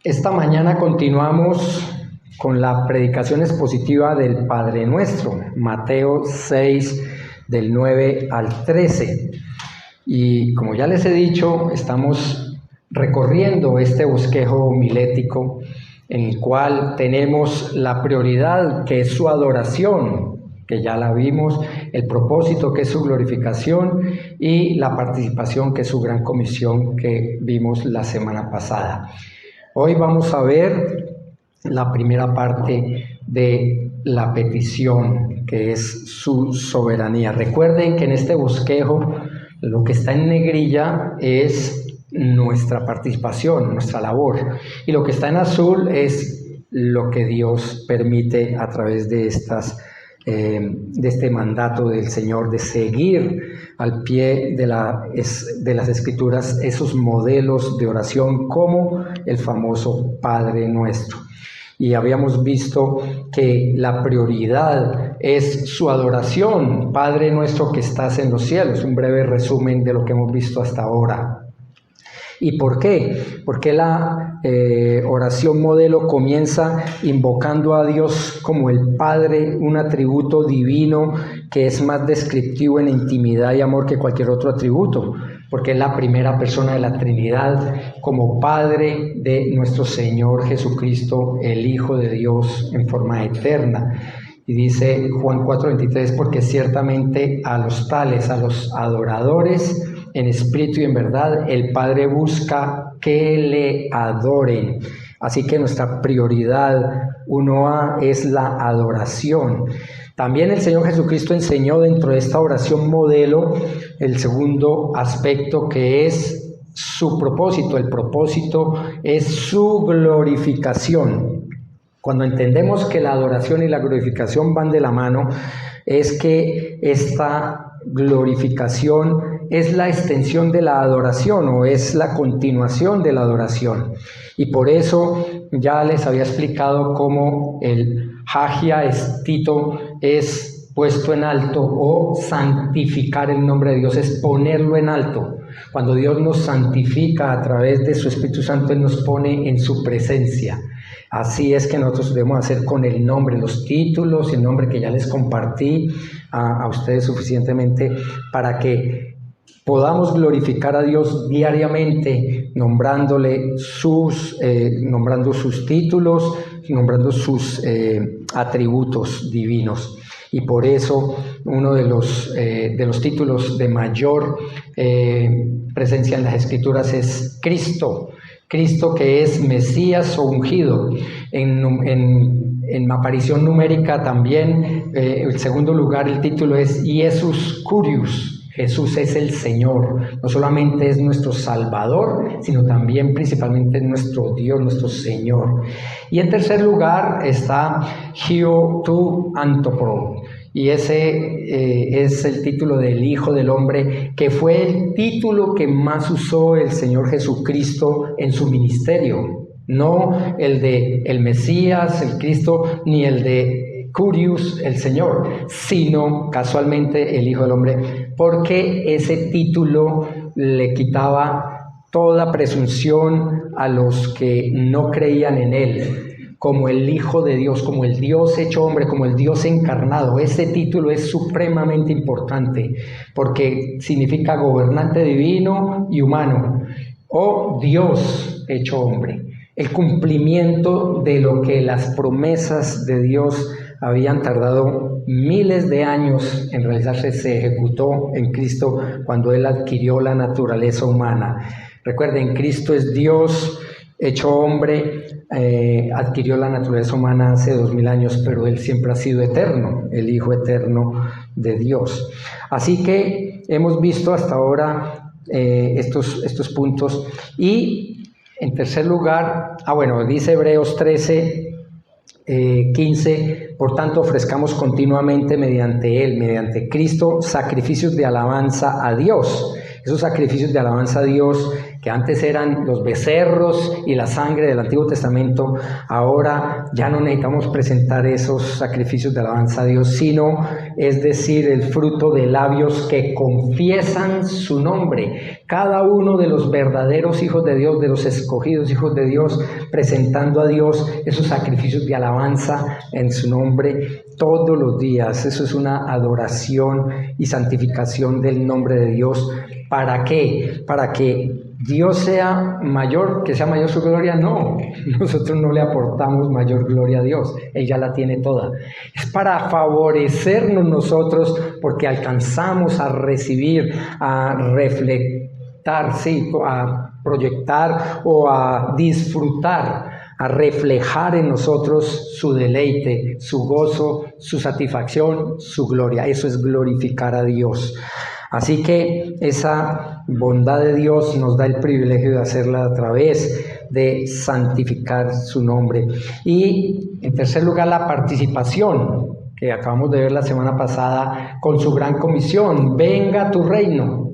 Esta mañana continuamos con la predicación expositiva del Padre Nuestro, Mateo 6, del 9 al 13. Y como ya les he dicho, estamos recorriendo este bosquejo homilético en el cual tenemos la prioridad, que es su adoración, que ya la vimos, el propósito, que es su glorificación, y la participación, que es su gran comisión, que vimos la semana pasada. Hoy vamos a ver la primera parte de la petición, que es su soberanía. Recuerden que en este bosquejo lo que está en negrilla es nuestra participación, nuestra labor, y lo que está en azul es lo que Dios permite a través de este mandato del Señor de seguir al pie de las Escrituras esos modelos de oración, como el famoso Padre Nuestro. Y habíamos visto que la prioridad es su adoración. Padre nuestro que estás en los cielos. Un breve resumen de lo que hemos visto hasta ahora. ¿Y por qué? Porque la oración modelo comienza invocando a Dios como el Padre, un atributo divino que es más descriptivo en intimidad y amor que cualquier otro atributo, porque es la primera persona de la Trinidad, como Padre de nuestro Señor Jesucristo, el Hijo de Dios en forma eterna. Y dice Juan 4:23, porque ciertamente a los tales, a los adoradores, en espíritu y en verdad, el Padre busca que le adoren. Así que nuestra prioridad 1A es la adoración. También el Señor Jesucristo enseñó dentro de esta oración modelo el segundo aspecto, que es su propósito. El propósito es su glorificación. Cuando entendemos que la adoración y la glorificación van de la mano, es que esta glorificación es la extensión de la adoración, o es la continuación de la adoración. Y por eso ya les había explicado cómo el Hagia Estito es puesto en alto, o santificar el nombre de Dios es ponerlo en alto. Cuando Dios nos santifica a través de su Espíritu Santo, Él nos pone en su presencia. Así es que nosotros debemos hacer con el nombre, los títulos, el nombre que ya les compartí a ustedes suficientemente, para que podamos glorificar a Dios diariamente, nombrando sus títulos, nombrando sus atributos divinos. Y por eso uno de los títulos de mayor presencia en las Escrituras es Cristo. Cristo, que es Mesías o ungido. En aparición numérica también, en segundo lugar, el título es Iesus Curius. Jesús es el Señor. No solamente es nuestro Salvador, sino también principalmente es nuestro Dios, nuestro Señor. Y en tercer lugar está Hio tu Antopro. Y ese es el título del Hijo del Hombre, que fue el título que más usó el Señor Jesucristo en su ministerio. No el de el Mesías, el Cristo, ni el de Curius, el Señor, sino casualmente el Hijo del Hombre, porque ese título le quitaba toda presunción a los que no creían en Él, como el Hijo de Dios, como el Dios hecho hombre, como el Dios encarnado. Ese título es supremamente importante, porque significa gobernante divino y humano, o Dios hecho hombre. El cumplimiento de lo que las promesas de Dios habían tardado miles de años en realizarse, se ejecutó en Cristo cuando Él adquirió la naturaleza humana. Recuerden, Cristo es Dios hecho hombre, adquirió la naturaleza humana hace 2000 años, pero Él siempre ha sido eterno, el Hijo eterno de Dios. Así que hemos visto hasta ahora estos puntos. Y en tercer lugar, dice Hebreos 13:15, por tanto ofrezcamos continuamente mediante Él, mediante Cristo, sacrificios de alabanza a Dios. Esos sacrificios de alabanza a Dios que antes eran los becerros y la sangre del Antiguo Testamento, ahora ya no necesitamos presentar esos sacrificios de alabanza a Dios, sino, es decir, el fruto de labios que confiesan su nombre. Cada uno de los verdaderos hijos de Dios, de los escogidos hijos de Dios, presentando a Dios esos sacrificios de alabanza en su nombre todos los días. Eso es una adoración y santificación del nombre de Dios. ¿Para qué? Para que Dios sea mayor, que sea mayor su gloria. No, nosotros no le aportamos mayor gloria a Dios, Él ya la tiene toda. Es para favorecernos nosotros, porque alcanzamos a recibir, a reflectar, sí, a proyectar o a disfrutar, a reflejar en nosotros su deleite, su gozo, su satisfacción, su gloria. Eso es glorificar a Dios. Así que esa bondad de Dios nos da el privilegio de hacerla a través de santificar su nombre. Y en tercer lugar, la participación, que acabamos de ver la semana pasada, con su gran comisión: venga tu reino,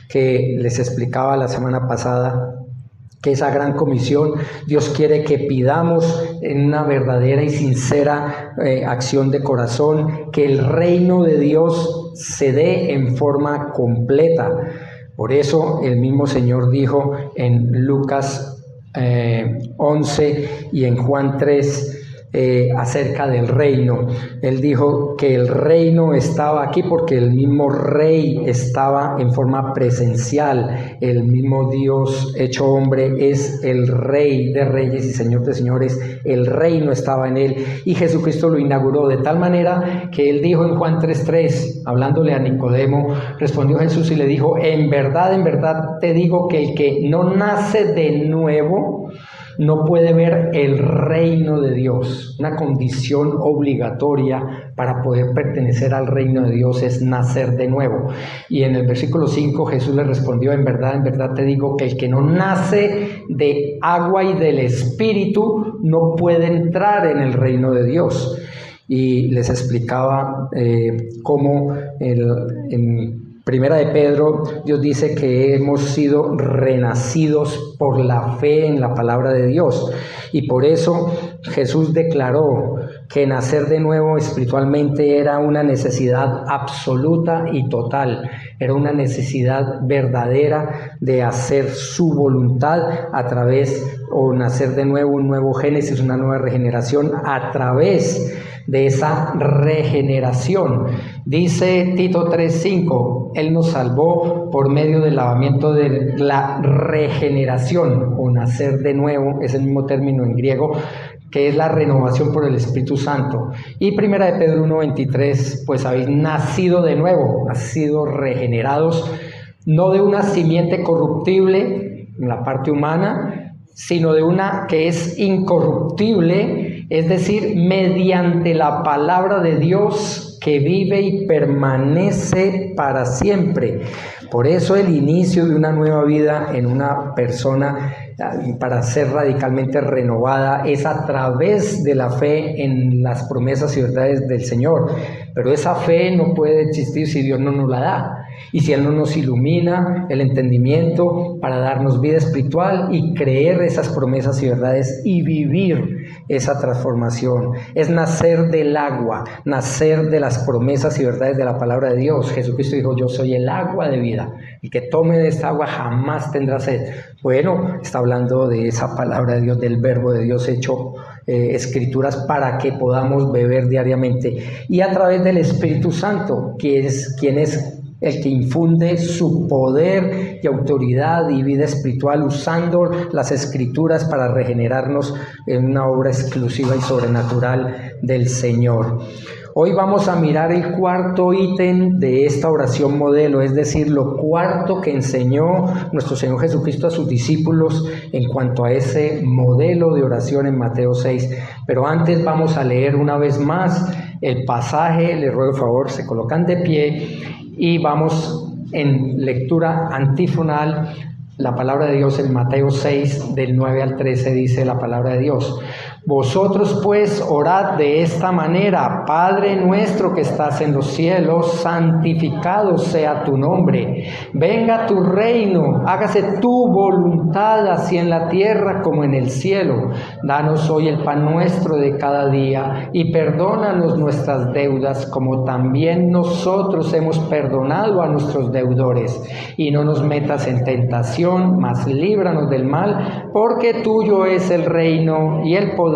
que les explicaba la semana pasada. Que esa gran comisión Dios quiere que pidamos en una verdadera y sincera acción de corazón, que el reino de Dios se dé en forma completa. Por eso el mismo Señor dijo en Lucas 11 y en Juan 3 acerca del reino. Él dijo que el reino estaba aquí porque el mismo Rey estaba en forma presencial. El mismo Dios hecho hombre es el Rey de reyes y Señor de señores. El reino estaba en Él y Jesucristo lo inauguró de tal manera que Él dijo en Juan 3:3, hablándole a Nicodemo, respondió Jesús y le dijo: en verdad te digo que el que no nace de nuevo no puede ver el reino de Dios. Una condición obligatoria para poder pertenecer al reino de Dios es nacer de nuevo. Y en el versículo 5 Jesús le respondió: en verdad te digo que el que no nace de agua y del Espíritu no puede entrar en el reino de Dios. Y les explicaba cómo en Primera de Pedro, Dios dice que hemos sido renacidos por la fe en la palabra de Dios. Y por eso Jesús declaró que nacer de nuevo espiritualmente era una necesidad absoluta y total. Era una necesidad verdadera de hacer su voluntad a través, o nacer de nuevo, un nuevo génesis, una nueva regeneración a través de esa regeneración. Dice Tito 3:5, Él nos salvó por medio del lavamiento de la regeneración, o nacer de nuevo, es el mismo término en griego, que es la renovación por el Espíritu Santo. Y Primera de Pedro 1:23, pues habéis nacido de nuevo, has sido regenerados, no de una simiente corruptible en la parte humana, sino de una que es incorruptible, es decir, mediante la palabra de Dios que vive y permanece para siempre. Por eso el inicio de una nueva vida en una persona, para ser radicalmente renovada, es a través de la fe en las promesas y verdades del Señor. Pero esa fe no puede existir si Dios no nos la da. Y si Él no nos ilumina el entendimiento para darnos vida espiritual y creer esas promesas y verdades y vivir esa transformación. Es nacer del agua, nacer de las promesas y verdades de la palabra de Dios. Jesucristo dijo: yo soy el agua de vida. El que tome de esta agua jamás tendrá sed. Bueno, está hablando de esa palabra de Dios, del verbo de Dios hecho escrituras para que podamos beber diariamente. Y a través del Espíritu Santo, quien es el que infunde su poder y autoridad y vida espiritual usando las Escrituras para regenerarnos en una obra exclusiva y sobrenatural del Señor. Hoy vamos a mirar el cuarto ítem de esta oración modelo, es decir, lo cuarto que enseñó nuestro Señor Jesucristo a sus discípulos en cuanto a ese modelo de oración en Mateo 6. Pero antes vamos a leer una vez más el pasaje. Les ruego, por favor, se colocan de pie y vamos en lectura antífonal. La palabra de Dios en Mateo 6, del 9 al 13, dice la palabra de Dios: Vosotros pues orad de esta manera: Padre nuestro que estás en los cielos, santificado sea tu nombre. Venga tu reino, hágase tu voluntad, así en la tierra como en el cielo. Danos hoy el pan nuestro de cada día, y perdónanos nuestras deudas, como también nosotros hemos perdonado a nuestros deudores. Y no nos metas en tentación, mas líbranos del mal, porque tuyo es el reino y el poder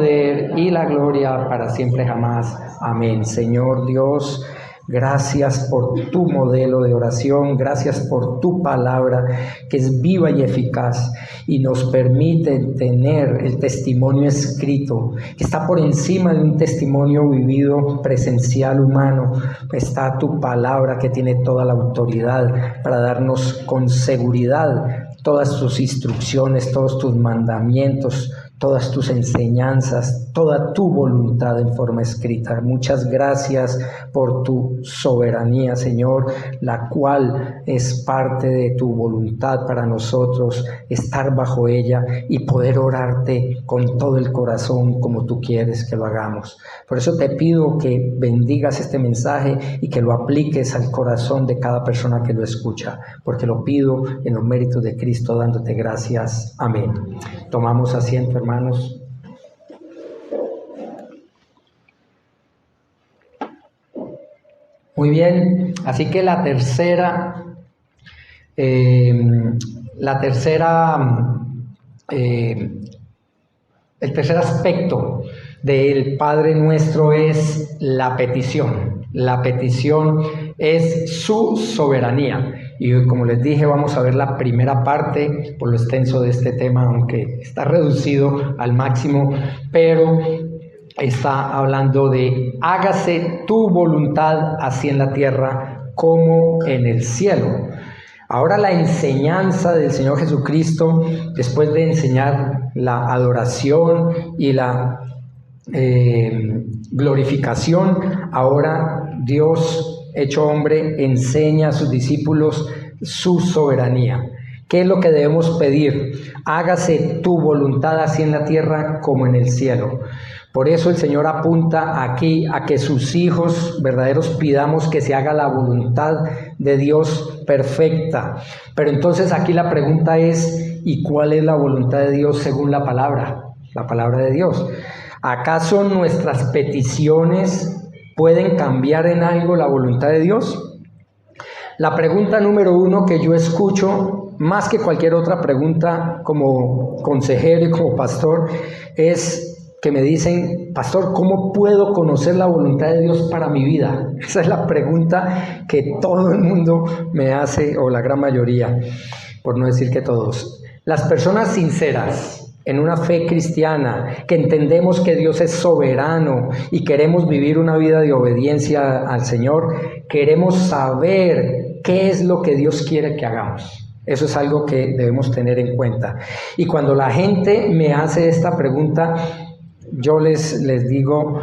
y la gloria para siempre jamás. Amén. Señor Dios, gracias por tu modelo de oración, gracias por tu palabra que es viva y eficaz y nos permite tener el testimonio escrito, que está por encima de un testimonio vivido presencial humano. Está tu palabra que tiene toda la autoridad para darnos con seguridad todas tus instrucciones, todos tus mandamientos, todas tus enseñanzas, toda tu voluntad en forma escrita. Muchas gracias por tu soberanía, Señor, la cual es parte de tu voluntad para nosotros, estar bajo ella y poder orarte con todo el corazón como tú quieres que lo hagamos. Por eso te pido que bendigas este mensaje y que lo apliques al corazón de cada persona que lo escucha, porque lo pido en los méritos de Cristo, dándote gracias. Amén. Tomamos asiento, hermanos. Muy bien, así que el tercer aspecto del Padre Nuestro es la petición. La petición es su soberanía. Y como les dije, vamos a ver la primera parte por lo extenso de este tema, aunque está reducido al máximo, pero está hablando de hágase tu voluntad así en la tierra como en el cielo. Ahora la enseñanza del Señor Jesucristo, después de enseñar la adoración y la glorificación, ahora Dios hecho hombre enseña a sus discípulos su soberanía. ¿Qué es lo que debemos pedir? Hágase tu voluntad así en la tierra como en el cielo. Por eso el Señor apunta aquí a que sus hijos verdaderos pidamos que se haga la voluntad de Dios perfecta. Pero entonces aquí la pregunta es, ¿y cuál es la voluntad de Dios según la palabra de Dios? ¿Acaso nuestras peticiones pueden cambiar en algo la voluntad de Dios? La pregunta número uno que yo escucho, más que cualquier otra pregunta como consejero y como pastor, es que me dicen: pastor, ¿cómo puedo conocer la voluntad de Dios para mi vida? Esa es la pregunta que todo el mundo me hace, o la gran mayoría, por no decir que todos. Las personas sinceras en una fe cristiana, que entendemos que Dios es soberano y queremos vivir una vida de obediencia al Señor, queremos saber qué es lo que Dios quiere que hagamos. Eso es algo que debemos tener en cuenta. Y cuando la gente me hace esta pregunta, yo les digo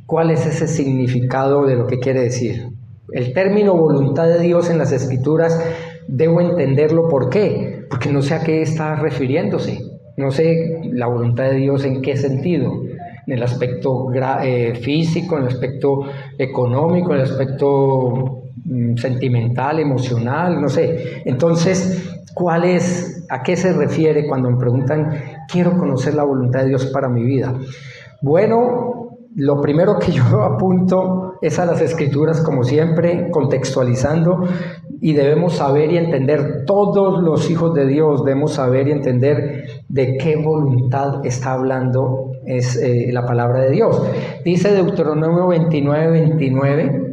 cuál es ese significado de lo que quiere decir. El término voluntad de Dios en las Escrituras debo entenderlo. ¿Por qué? Porque no sé a qué está refiriéndose. No sé la voluntad de Dios en qué sentido. En el aspecto físico, en el aspecto económico, en el aspecto sentimental, emocional, no sé. Entonces, ¿a qué se refiere cuando me preguntan, quiero conocer la voluntad de Dios para mi vida? Bueno, lo primero que yo apunto es a las Escrituras, como siempre, contextualizando, y debemos saber y entender, todos los hijos de Dios debemos saber y entender de qué voluntad está hablando la palabra de Dios. Dice Deuteronomio 29:29,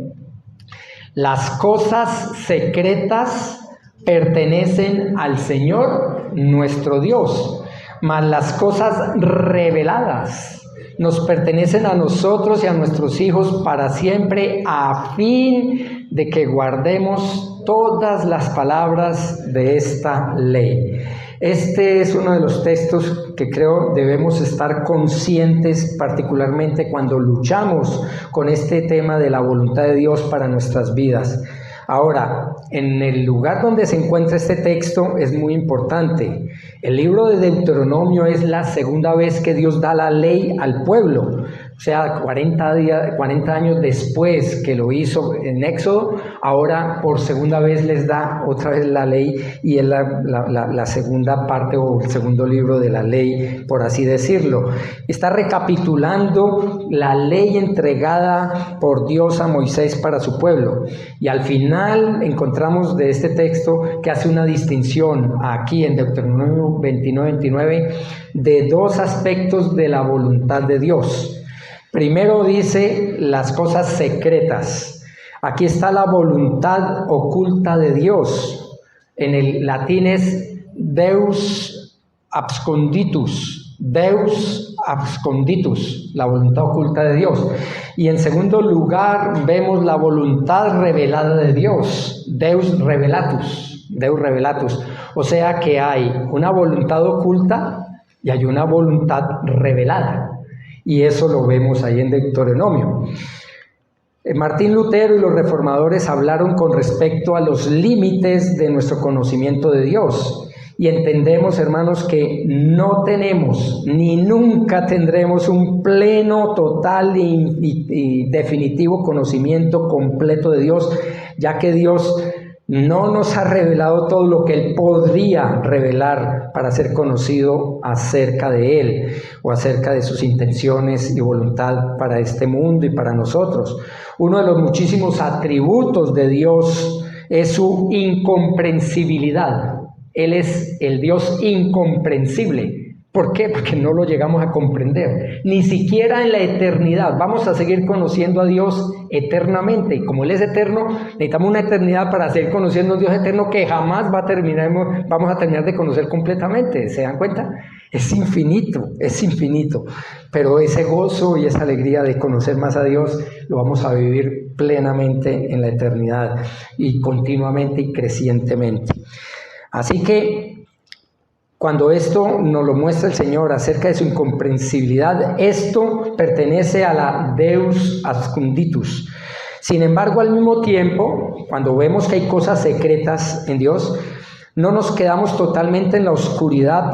las cosas secretas pertenecen al Señor nuestro Dios, mas las cosas reveladas nos pertenecen a nosotros y a nuestros hijos para siempre, a fin de que guardemos todas las palabras de esta ley. Este es uno de los textos que creo debemos estar conscientes, particularmente cuando luchamos con este tema de la voluntad de Dios para nuestras vidas. Ahora, en el lugar donde se encuentra este texto es muy importante. El libro de Deuteronomio es la segunda vez que Dios da la ley al pueblo. O sea, 40 años después que lo hizo en Éxodo, ahora por segunda vez les da otra vez la ley, y es la segunda parte o el segundo libro de la ley, por así decirlo. Está recapitulando la ley entregada por Dios a Moisés para su pueblo. Y al final encontramos de este texto que hace una distinción aquí en Deuteronomio 29 de dos aspectos de la voluntad de Dios. Primero dice las cosas secretas. Aquí está la voluntad oculta de Dios. En el latín es Deus absconditus. Deus absconditus, la voluntad oculta de Dios. Y en segundo lugar vemos la voluntad revelada de Dios. Deus revelatus. Deus revelatus. O sea que hay una voluntad oculta y hay una voluntad revelada. Y eso lo vemos ahí en Deuteronomio. Martín Lutero y los reformadores hablaron con respecto a los límites de nuestro conocimiento de Dios. Y entendemos, hermanos, que no tenemos ni nunca tendremos un pleno, total y definitivo conocimiento completo de Dios, ya que Dios no nos ha revelado todo lo que Él podría revelar para ser conocido acerca de Él o acerca de sus intenciones y voluntad para este mundo y para nosotros. Uno de los muchísimos atributos de Dios es su incomprensibilidad. Él es el Dios incomprensible. ¿Por qué? Porque no lo llegamos a comprender, ni siquiera en la eternidad. Vamos a seguir conociendo a Dios eternamente, y como Él es eterno, necesitamos una eternidad para seguir conociendo a Dios eterno que jamás vamos a terminar de conocer completamente. ¿Se dan cuenta? Es infinito, pero ese gozo y esa alegría de conocer más a Dios lo vamos a vivir plenamente en la eternidad y continuamente y crecientemente. Así que cuando esto nos lo muestra el Señor acerca de su incomprensibilidad, esto pertenece a la Deus absconditus. Sin embargo, al mismo tiempo, cuando vemos que hay cosas secretas en Dios, no nos quedamos totalmente en la oscuridad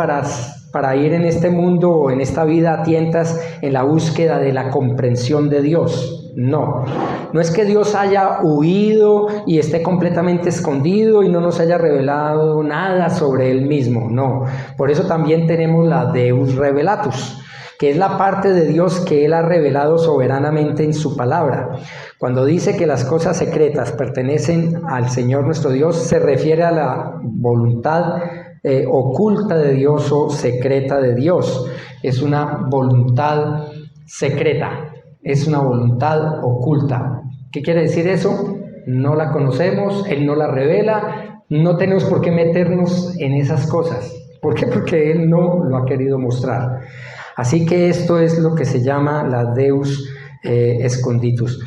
para ir en este mundo o en esta vida a tientas en la búsqueda de la comprensión de Dios. No es que Dios haya huido y esté completamente escondido y no nos haya revelado nada sobre Él mismo, no. Por eso también tenemos la Deus revelatus, que es la parte de Dios que Él ha revelado soberanamente en su palabra. Cuando dice que las cosas secretas pertenecen al Señor nuestro Dios, se refiere a la voluntad oculta de Dios o secreta de Dios. Es una voluntad secreta. Es una voluntad oculta. ¿Qué quiere decir eso? No la conocemos, Él no la revela, no tenemos por qué meternos en esas cosas. ¿Por qué? Porque Él no lo ha querido mostrar. Así que esto es lo que se llama la Deus esconditus.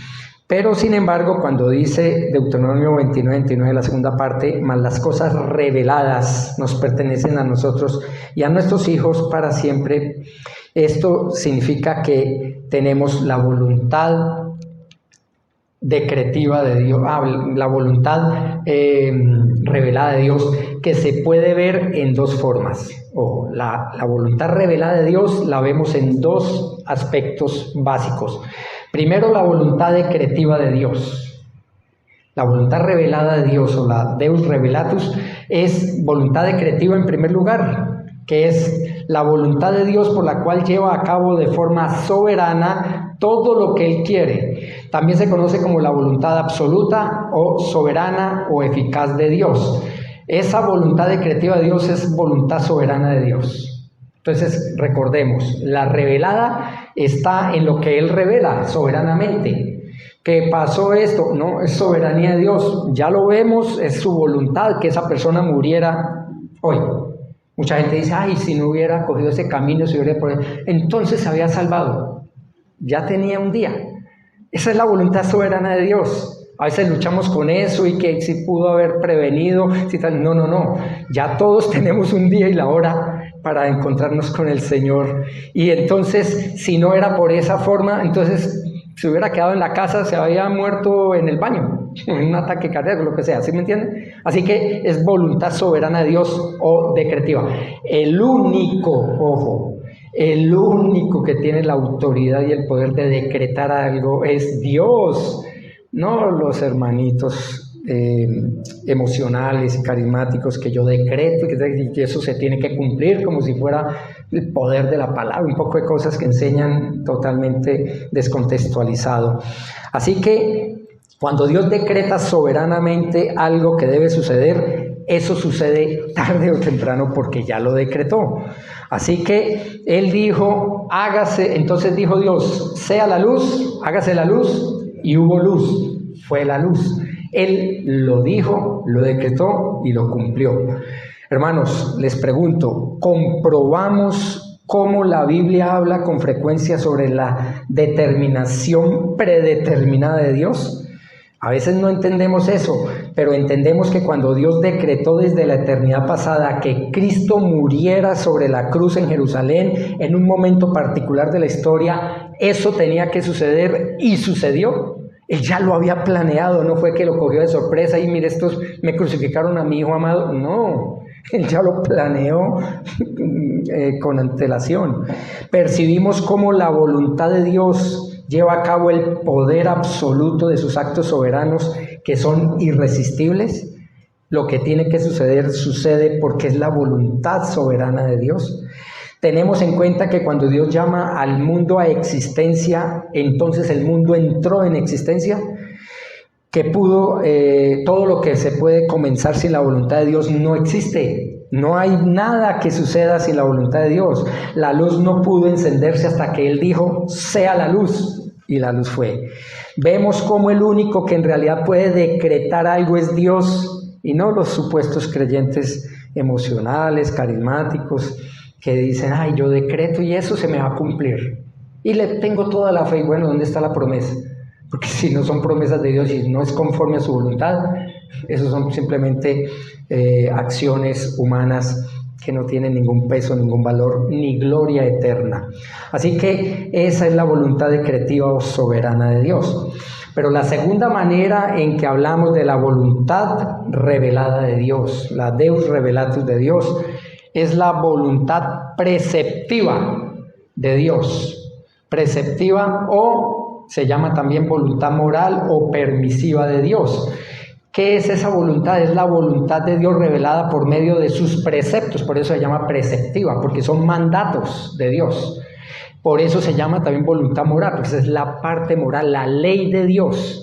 Pero sin embargo, cuando dice Deuteronomio 29, la segunda parte, mas las cosas reveladas nos pertenecen a nosotros y a nuestros hijos para siempre, esto significa que tenemos la voluntad decretiva de Dios, la voluntad revelada de Dios, que se puede ver en dos formas. Ojo, la voluntad revelada de Dios la vemos en dos aspectos básicos. Primero, la voluntad decretiva de Dios. La voluntad revelada de Dios o la Deus revelatus es voluntad decretiva en primer lugar, que es la voluntad de Dios por la cual lleva a cabo de forma soberana todo lo que Él quiere. También se conoce como la voluntad absoluta o soberana o eficaz de Dios. Esa voluntad decretiva de Dios es voluntad soberana de Dios. Entonces, recordemos, la revelada está en lo que Él revela soberanamente. ¿Qué pasó esto? No, es soberanía de Dios. Ya lo vemos, es su voluntad que esa persona muriera hoy. Mucha gente dice, ay, si no hubiera cogido ese camino, si hubiera por ahí, entonces se había salvado. Ya tenía un día. Esa es la voluntad soberana de Dios. A veces luchamos con eso y que si pudo haber prevenido, si tal. No. Ya todos tenemos un día y la hora para encontrarnos con el Señor. Y entonces, si no era por esa forma, entonces se hubiera quedado en la casa, se había muerto en el baño. un ataque cardíaco, lo que sea, ¿sí me entienden? Así que es voluntad soberana de Dios o decretiva. El único que tiene la autoridad y el poder de decretar algo es Dios, no los hermanitos emocionales y carismáticos que yo decreto y que eso se tiene que cumplir como si fuera el poder de la palabra, un poco de cosas que enseñan totalmente descontextualizado. Así que cuando Dios decreta soberanamente algo que debe suceder, eso sucede tarde o temprano porque ya lo decretó. Así que Él dijo, hágase, entonces dijo Dios, sea la luz, hágase la luz, y hubo luz, fue la luz. Él lo dijo, lo decretó y lo cumplió. Hermanos, les pregunto, ¿comprobamos cómo la Biblia habla con frecuencia sobre la determinación predeterminada de Dios? A veces no entendemos eso, pero entendemos que cuando Dios decretó desde la eternidad pasada que Cristo muriera sobre la cruz en Jerusalén en un momento particular de la historia, eso tenía que suceder y sucedió. Él ya lo había planeado, no fue que lo cogió de sorpresa y mire, estos me crucificaron a mi hijo amado. No, Él ya lo planeó con antelación. Percibimos cómo la voluntad de Dios lleva a cabo el poder absoluto de sus actos soberanos que son irresistibles. Lo que tiene que suceder, sucede porque es la voluntad soberana de Dios. Tenemos en cuenta que cuando Dios llama al mundo a existencia, entonces el mundo entró en existencia, que todo lo que se puede comenzar sin la voluntad de Dios no existe. No hay nada que suceda sin la voluntad de Dios. La luz no pudo encenderse hasta que Él dijo, sea la luz, y la luz fue. Vemos cómo el único que en realidad puede decretar algo es Dios, y no los supuestos creyentes emocionales, carismáticos, que dicen, ay, yo decreto y eso se me va a cumplir. Y le tengo toda la fe. Y bueno, ¿dónde está la promesa? Porque si no son promesas de Dios y no es conforme a su voluntad, esos son simplemente acciones humanas que no tienen ningún peso, ningún valor, ni gloria eterna. Así que esa es la voluntad decretiva o soberana de Dios. Pero la segunda manera en que hablamos de la voluntad revelada de Dios, la Deus Revelatus de Dios, es la voluntad preceptiva de Dios. Preceptiva o se llama también voluntad moral o permisiva de Dios. ¿Qué es esa voluntad? Es la voluntad de Dios revelada por medio de sus preceptos. Por eso se llama preceptiva, porque son mandatos de Dios. Por eso se llama también voluntad moral, porque esa es la parte moral, la ley de Dios.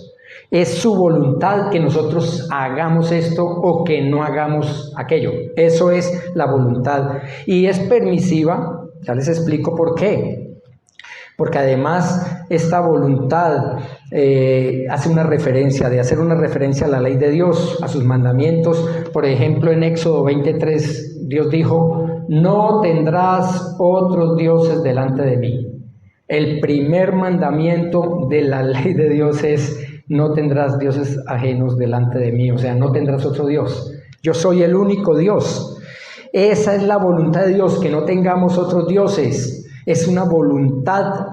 Es su voluntad que nosotros hagamos esto o que no hagamos aquello. Eso es la voluntad. Y es permisiva, ya les explico por qué. Porque además esta voluntad hace una referencia, de hacer una referencia a la ley de Dios, a sus mandamientos. Por ejemplo, en Éxodo 23, Dios dijo, no tendrás otros dioses delante de mí. El primer mandamiento de la ley de Dios es, no tendrás dioses ajenos delante de mí, o sea, no tendrás otro Dios. Yo soy el único Dios. Esa es la voluntad de Dios, que no tengamos otros dioses. Es una voluntad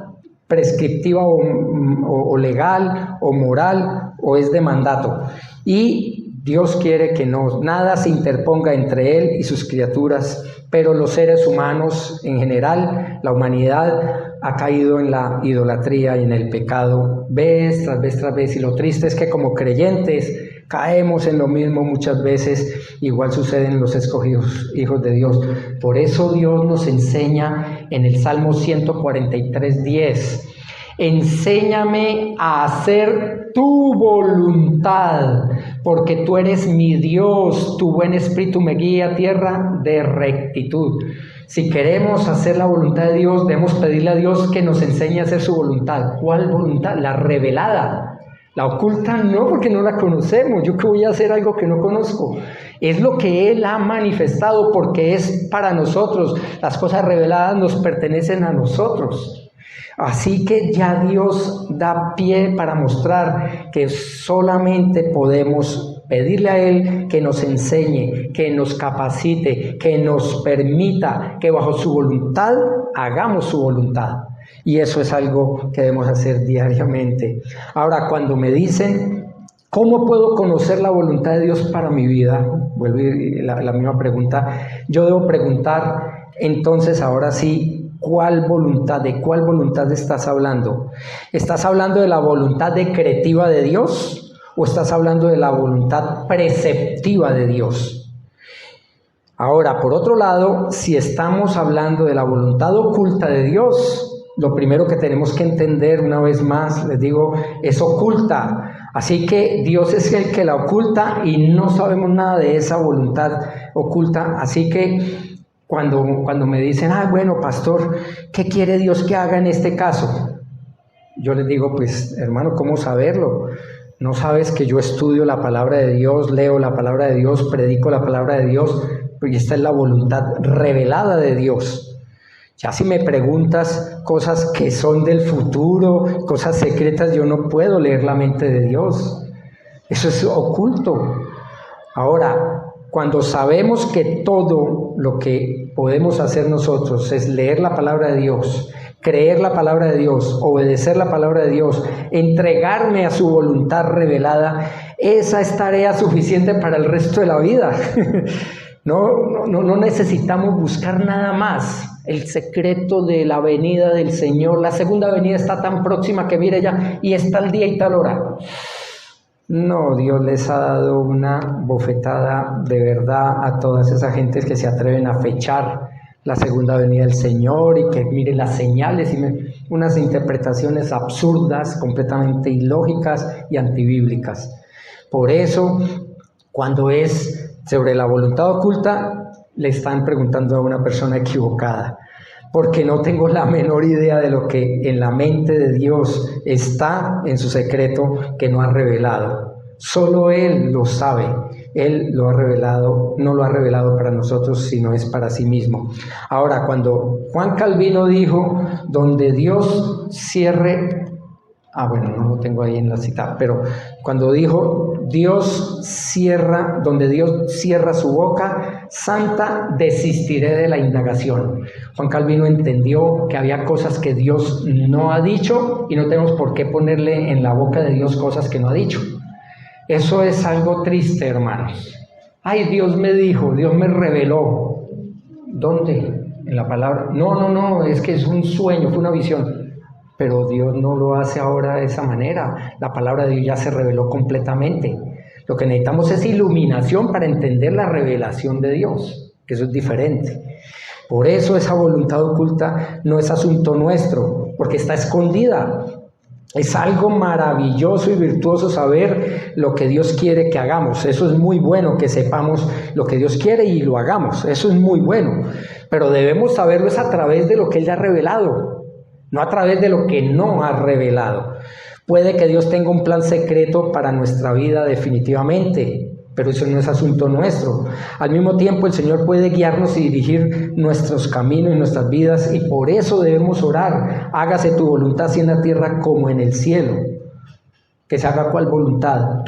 prescriptiva o legal o moral o es de mandato. Y Dios quiere que nada se interponga entre Él y sus criaturas, pero los seres humanos en general, la humanidad, ha caído en la idolatría y en el pecado vez tras vez tras vez, y lo triste es que como creyentes caemos en lo mismo muchas veces. Igual sucede en los escogidos hijos de Dios. Por eso Dios nos enseña en el Salmo 143:10, enséñame a hacer tu voluntad, porque tú eres mi Dios, tu buen espíritu me guía a tierra de rectitud. Si queremos hacer la voluntad de Dios, debemos pedirle a Dios que nos enseñe a hacer su voluntad. ¿Cuál voluntad? La revelada. La oculta no, porque no la conocemos. ¿Yo qué voy a hacer algo que no conozco? Es lo que Él ha manifestado, porque es para nosotros. Las cosas reveladas nos pertenecen a nosotros. Así que ya Dios da pie para mostrar que solamente podemos pedirle a Él que nos enseñe, que nos capacite, que nos permita que bajo su voluntad hagamos su voluntad. Y eso es algo que debemos hacer diariamente. Ahora, cuando me dicen, ¿Cómo puedo conocer la voluntad de Dios para mi vida? Vuelve la misma pregunta. Yo debo preguntar, entonces, ahora sí, ¿de cuál voluntad estás hablando? ¿Estás hablando de la voluntad decretiva de Dios o estás hablando de la voluntad preceptiva de Dios? Ahora, por otro lado, si estamos hablando de la voluntad oculta de Dios, lo primero que tenemos que entender, una vez más, les digo, es oculta. Así que Dios es el que la oculta y no sabemos nada de esa voluntad oculta. Así que cuando me dicen, bueno, pastor, ¿qué quiere Dios que haga en este caso? Yo les digo, pues, hermano, ¿cómo saberlo? ¿No sabes que yo estudio la palabra de Dios, leo la palabra de Dios, predico la palabra de Dios? Pues esta es la voluntad revelada de Dios. Ya si me preguntas cosas que son del futuro, cosas secretas, yo no puedo leer la mente de Dios. Eso es oculto. Ahora, cuando sabemos que todo lo que podemos hacer nosotros es leer la palabra de Dios, creer la palabra de Dios, obedecer la palabra de Dios, entregarme a su voluntad revelada, esa es tarea suficiente para el resto de la vida. No necesitamos buscar nada más. El secreto de la venida del Señor, la segunda venida está tan próxima que mire ya, y está el día y tal hora. No, Dios les ha dado una bofetada de verdad a todas esas gentes que se atreven a fechar la segunda venida del Señor y que miren las señales y unas interpretaciones absurdas, completamente ilógicas y antibíblicas. Por eso, cuando es sobre la voluntad oculta, le están preguntando a una persona equivocada, porque no tengo la menor idea de lo que en la mente de Dios está en su secreto que no ha revelado. Solo Él lo sabe, Él lo ha revelado, no lo ha revelado para nosotros, sino es para sí mismo. Ahora, cuando Juan Calvino dijo, donde Dios cierre... no lo tengo ahí en la cita, pero cuando dijo, donde Dios cierra su boca, santa, desistiré de la indagación. Juan Calvino entendió que había cosas que Dios no ha dicho y no tenemos por qué ponerle en la boca de Dios cosas que no ha dicho. Eso es algo triste, hermanos. Dios me dijo, Dios me reveló. ¿Dónde? En la palabra. No, es que es un sueño, fue una visión. Pero Dios no lo hace ahora de esa manera. La palabra de Dios ya se reveló completamente. Lo que necesitamos es iluminación para entender la revelación de Dios, que eso es diferente. Por eso esa voluntad oculta no es asunto nuestro, porque está escondida. Es algo maravilloso y virtuoso saber lo que Dios quiere que hagamos. Eso es muy bueno, que sepamos lo que Dios quiere y lo hagamos. Eso es muy bueno. Pero debemos saberlo es a través de lo que Él ya ha revelado. No a través de lo que no ha revelado. Puede que Dios tenga un plan secreto para nuestra vida definitivamente, pero eso no es asunto nuestro. Al mismo tiempo, el Señor puede guiarnos y dirigir nuestros caminos y nuestras vidas, y por eso debemos orar. Hágase tu voluntad así en la tierra como en el cielo. Que se haga ¿cuál voluntad?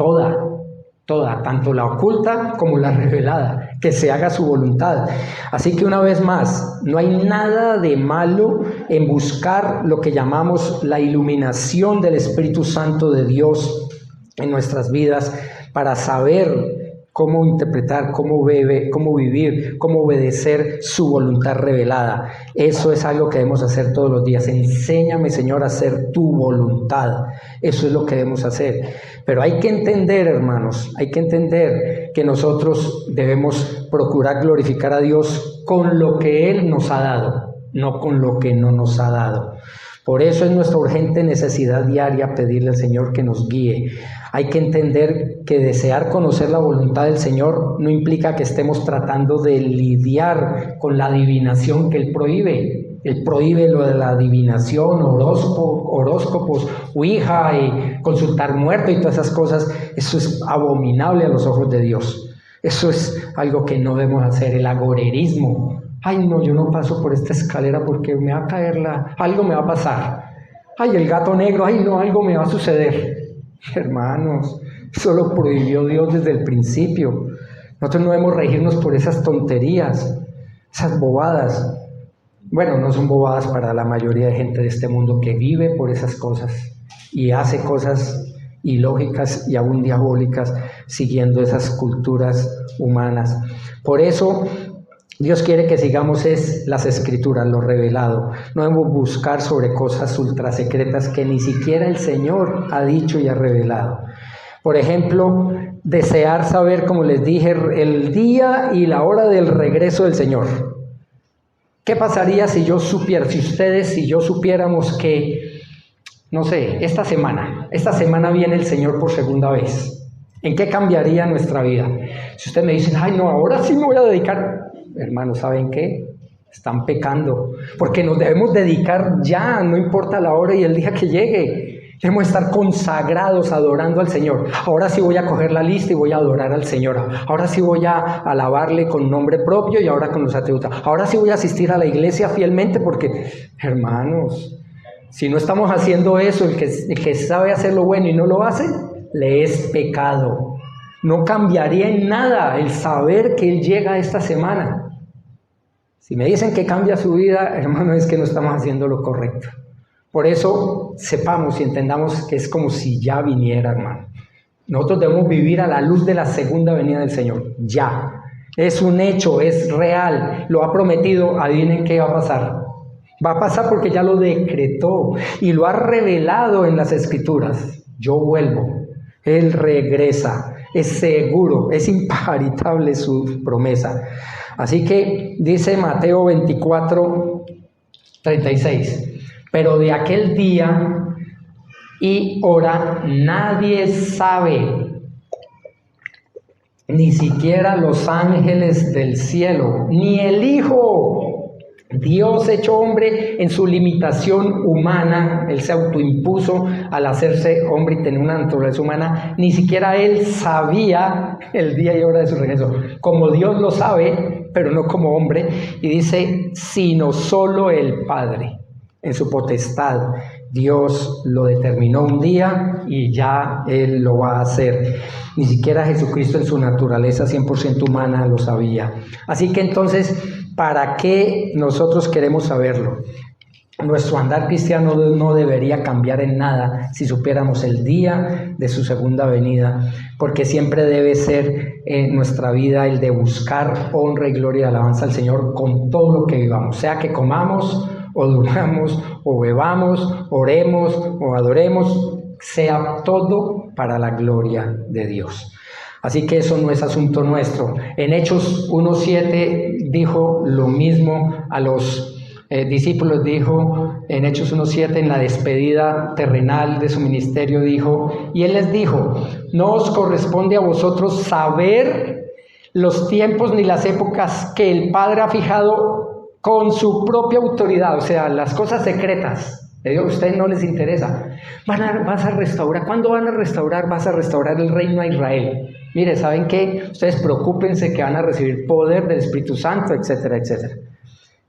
Toda, tanto la oculta como la revelada, que se haga su voluntad. Así que una vez más, no hay nada de malo en buscar lo que llamamos la iluminación del Espíritu Santo de Dios en nuestras vidas para saber cómo interpretar, cómo vivir, cómo obedecer su voluntad revelada. Eso es algo que debemos hacer todos los días. Enséñame, Señor, a hacer tu voluntad. Eso es lo que debemos hacer. Pero hay que entender, hermanos, que nosotros debemos procurar glorificar a Dios con lo que Él nos ha dado, no con lo que no nos ha dado. Por eso es nuestra urgente necesidad diaria pedirle al Señor que nos guíe. Hay que entender que desear conocer la voluntad del Señor no implica que estemos tratando de lidiar con la adivinación que Él prohíbe. Él prohíbe lo de la adivinación, horóscopos, ouija y consultar muerto y todas esas cosas. Eso es abominable a los ojos de Dios. Eso es algo que no debemos hacer, el agorerismo. No, yo no paso por esta escalera porque me va a caer algo me va a pasar. El gato negro, no, algo me va a suceder. Hermanos, eso lo prohibió Dios desde el principio. Nosotros no debemos regirnos por esas tonterías, esas bobadas. Bueno, no son bobadas para la mayoría de gente de este mundo que vive por esas cosas y hace cosas ilógicas y aún diabólicas, siguiendo esas culturas humanas. Por eso Dios quiere que sigamos las Escrituras, lo revelado. No debemos buscar sobre cosas ultrasecretas que ni siquiera el Señor ha dicho y ha revelado. Por ejemplo, desear saber, como les dije, el día y la hora del regreso del Señor. ¿Qué pasaría si yo supiera, si yo supiéramos que, no sé, esta semana viene el Señor por segunda vez? ¿En qué cambiaría nuestra vida? Si ustedes me dicen, ay no, ahora sí me voy a dedicar, hermanos, ¿saben qué? Están pecando, porque nos debemos dedicar ya, no importa la hora y el día que llegue. Debemos estar consagrados adorando al Señor. Ahora sí voy a coger la lista y voy a adorar al Señor. Ahora sí voy a alabarle con nombre propio y ahora con los atributos. Ahora sí voy a asistir a la iglesia fielmente porque, hermanos, si no estamos haciendo eso, el que sabe hacer lo bueno y no lo hace, le es pecado. No cambiaría en nada el saber que Él llega esta semana. Si me dicen que cambia su vida, hermano, es que no estamos haciendo lo correcto. Por eso sepamos y entendamos que es como si ya viniera, hermano. Nosotros debemos vivir a la luz de la segunda venida del Señor, ya. Es un hecho, es real, lo ha prometido. Adivinen qué va a pasar. Va a pasar porque ya lo decretó y lo ha revelado en las Escrituras. Yo vuelvo, Él regresa, es seguro, es imparitable su promesa. Así que dice Mateo 24:36. Pero de aquel día y hora nadie sabe, ni siquiera los ángeles del cielo, ni el Hijo. Dios hecho hombre en su limitación humana, Él se autoimpuso al hacerse hombre y tener una naturaleza humana, ni siquiera Él sabía el día y hora de su regreso. Como Dios lo sabe, pero no como hombre, y dice, sino solo el Padre. En su potestad, Dios lo determinó un día y ya Él lo va a hacer. Ni siquiera Jesucristo en su naturaleza 100% humana lo sabía. Así que entonces, ¿para qué nosotros queremos saberlo? Nuestro andar cristiano no debería cambiar en nada si supiéramos el día de su segunda venida, porque siempre debe ser en nuestra vida el de buscar honra y gloria y alabanza al Señor con todo lo que vivamos, sea que comamos o durmamos, o bebamos, oremos, o adoremos, sea todo para la gloria de Dios. Así que eso no es asunto nuestro. En Hechos 1:7 dijo lo mismo a los discípulos, dijo en Hechos 1:7, en la despedida terrenal de su ministerio, dijo, y Él les dijo, no os corresponde a vosotros saber los tiempos ni las épocas que el Padre ha fijado con su propia autoridad, o sea, las cosas secretas de Dios, a ustedes no les interesa. Vas a restaurar, ¿cuándo van a restaurar? Vas a restaurar el reino a Israel. Mire, ¿saben qué? Ustedes preocúpense que van a recibir poder del Espíritu Santo, etcétera, etcétera.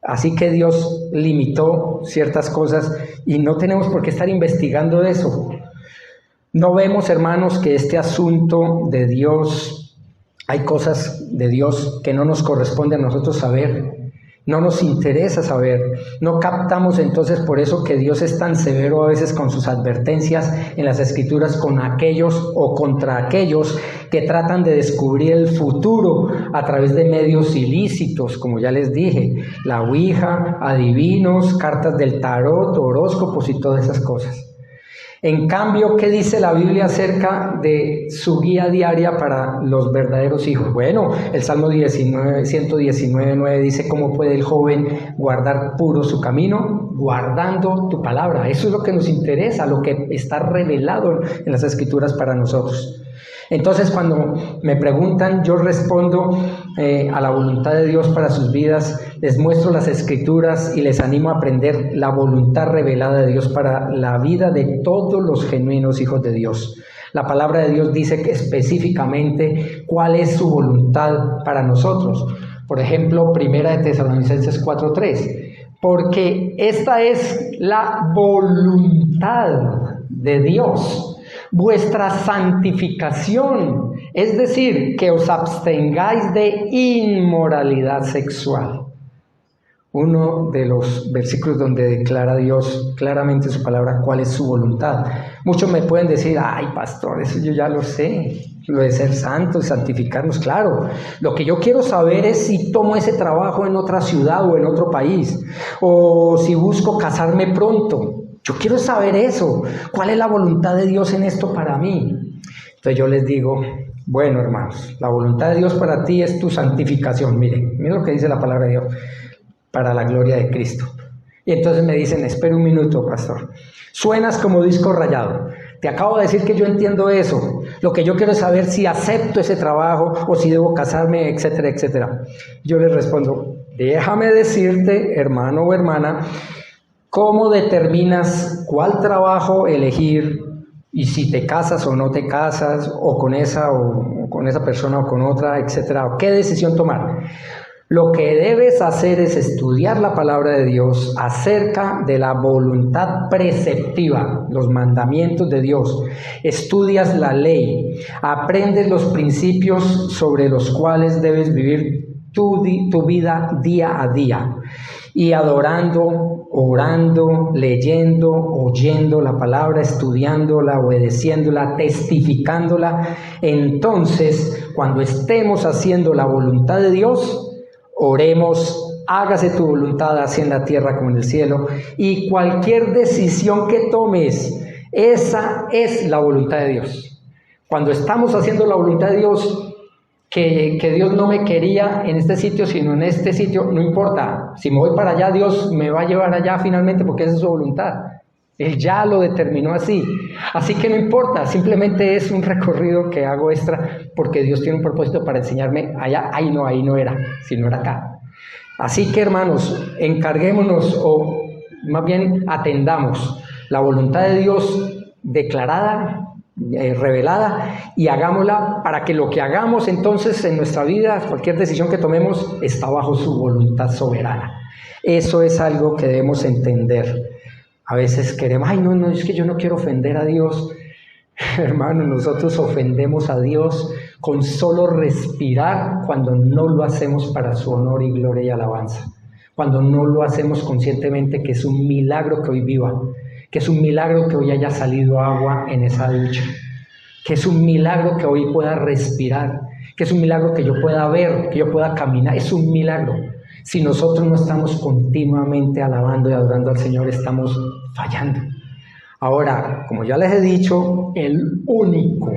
Así que Dios limitó ciertas cosas y no tenemos por qué estar investigando eso. No vemos, hermanos, que este asunto de Dios, hay cosas de Dios que no nos corresponde a nosotros saber. No nos interesa saber, no captamos entonces por eso que Dios es tan severo a veces con sus advertencias en las Escrituras con aquellos o contra aquellos que tratan de descubrir el futuro a través de medios ilícitos, como ya les dije, la ouija, adivinos, cartas del tarot, horóscopos y todas esas cosas. En cambio, ¿qué dice la Biblia acerca de su guía diaria para los verdaderos hijos? Bueno, el Salmo 119:9 dice, ¿cómo puede el joven guardar puro su camino? Guardando tu palabra. Eso es lo que nos interesa, lo que está revelado en las Escrituras para nosotros. Entonces, cuando me preguntan, yo respondo a la voluntad de Dios para sus vidas, les muestro las Escrituras y les animo a aprender la voluntad revelada de Dios para la vida de todos los genuinos hijos de Dios. La palabra de Dios dice que específicamente cuál es su voluntad para nosotros. Por ejemplo, 1 de Tesalonicenses 4:3, porque esta es la voluntad de Dios, vuestra santificación, es decir, que os abstengáis de inmoralidad sexual. uno de los versículos donde declara Dios claramente su palabra cuál es su voluntad. Muchos me pueden decir, ay pastor, eso yo ya lo sé, lo de ser santos, santificarnos, claro. Lo que yo quiero saber es si tomo ese trabajo en otra ciudad o en otro país, o si busco casarme pronto. Yo quiero saber eso, cuál es la voluntad de Dios en esto para mí. Entonces yo les digo, bueno hermanos, la voluntad de Dios para ti es tu santificación. Miren lo que dice la palabra de Dios, para la gloria de Cristo. Y entonces me dicen, espera un minuto, pastor. Suenas como disco rayado. Te acabo de decir que yo entiendo eso. Lo que yo quiero es saber si acepto ese trabajo o si debo casarme, etcétera, etcétera. Yo les respondo, déjame decirte, hermano o hermana, cómo determinas cuál trabajo elegir y si te casas o no te casas, o con esa persona o con otra, etcétera, o qué decisión tomar. Lo que debes hacer es estudiar la palabra de Dios acerca de la voluntad preceptiva, los mandamientos de Dios. Estudias la ley, aprendes los principios sobre los cuales debes vivir tu vida día a día. Y adorando, orando, leyendo, oyendo la palabra, estudiándola, obedeciéndola, testificándola. Entonces, cuando estemos haciendo la voluntad de Dios, oremos, hágase tu voluntad así en la tierra como en el cielo, y cualquier decisión que tomes, esa es la voluntad de Dios. Cuando estamos haciendo la voluntad de Dios, que Dios no me quería en este sitio, sino en este sitio, no importa. Si me voy para allá, Dios me va a llevar allá finalmente porque esa es su voluntad. Él ya lo determinó así. Así que no importa, simplemente es un recorrido que hago extra porque Dios tiene un propósito para enseñarme allá. Ahí no era, sino era acá. Así que hermanos, encarguémonos o más bien atendamos la voluntad de Dios declarada, revelada, y hagámosla para que lo que hagamos entonces en nuestra vida, cualquier decisión que tomemos, está bajo su voluntad soberana. Eso es algo que debemos entender. A veces queremos, no, es que yo no quiero ofender a Dios. Hermano, nosotros ofendemos a Dios con solo respirar cuando no lo hacemos para su honor y gloria y alabanza. Cuando no lo hacemos conscientemente que es un milagro que hoy viva, que es un milagro que hoy haya salido agua en esa ducha, que es un milagro que hoy pueda respirar, que es un milagro que yo pueda ver, que yo pueda caminar, es un milagro. Si nosotros no estamos continuamente alabando y adorando al Señor, estamos fallando. Ahora, como ya les he dicho, el único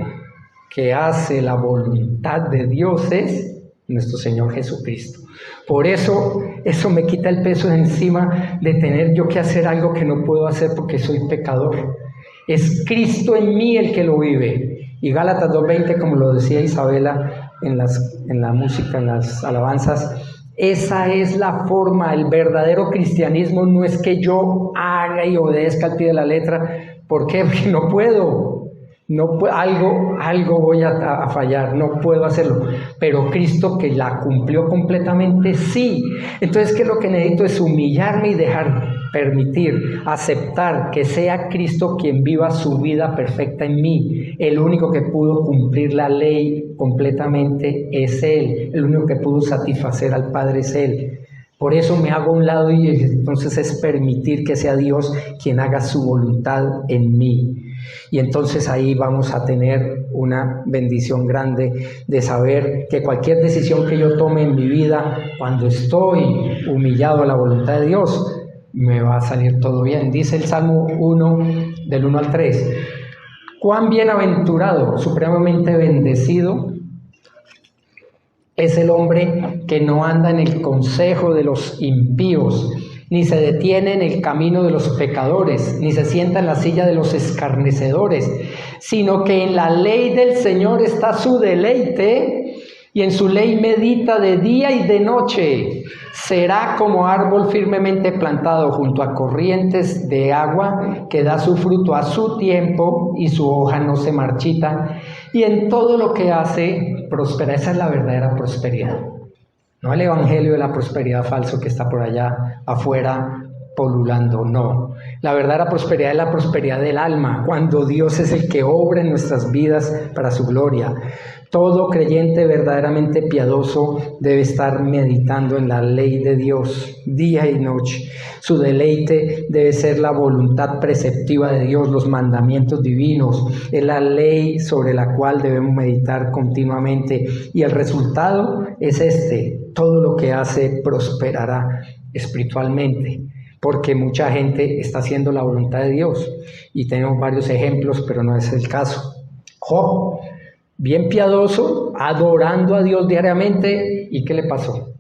que hace la voluntad de Dios es nuestro Señor Jesucristo. Por eso me quita el peso de encima de tener yo que hacer algo que no puedo hacer porque soy pecador. Es Cristo en mí el que lo vive. Y Gálatas 2:20, como lo decía Isabela en la música, en las alabanzas, esa es la forma. El verdadero cristianismo no es que yo haga y obedezca al pie de la letra. ¿Por qué? Porque no puedo. Algo voy a fallar, no puedo hacerlo. Pero Cristo, que la cumplió completamente, sí. Entonces, ¿qué es lo que necesito? Es humillarme y permitir, aceptar que sea Cristo quien viva su vida perfecta en mí. El único que pudo cumplir la ley completamente es Él. El único que pudo satisfacer al Padre es Él. Por eso me hago a un lado y entonces es permitir que sea Dios quien haga su voluntad en mí. Y entonces ahí vamos a tener una bendición grande de saber que cualquier decisión que yo tome en mi vida, cuando estoy humillado a la voluntad de Dios, me va a salir todo bien. Dice el Salmo 1, del 1 al 3. Cuán bienaventurado, supremamente bendecido es el hombre que no anda en el consejo de los impíos, ni se detiene en el camino de los pecadores, ni se sienta en la silla de los escarnecedores, sino que en la ley del Señor está su deleite, y en su ley medita de día y de noche. Será como árbol firmemente plantado junto a corrientes de agua, que da su fruto a su tiempo y su hoja no se marchita, y en todo lo que hace prospera. Esa es la verdadera prosperidad. No el evangelio de la prosperidad falso que está por allá afuera, polulando, no. La verdadera prosperidad es la prosperidad del alma, cuando Dios es el que obra en nuestras vidas para su gloria. Todo creyente verdaderamente piadoso debe estar meditando en la ley de Dios día y noche. Su deleite debe ser la voluntad preceptiva de Dios, los mandamientos divinos. Es la ley sobre la cual debemos meditar continuamente. Y el resultado es todo lo que hace prosperará espiritualmente, porque mucha gente está haciendo la voluntad de Dios. Y tenemos varios ejemplos, pero no es el caso. Job, bien piadoso, adorando a Dios diariamente, ¿y qué le pasó?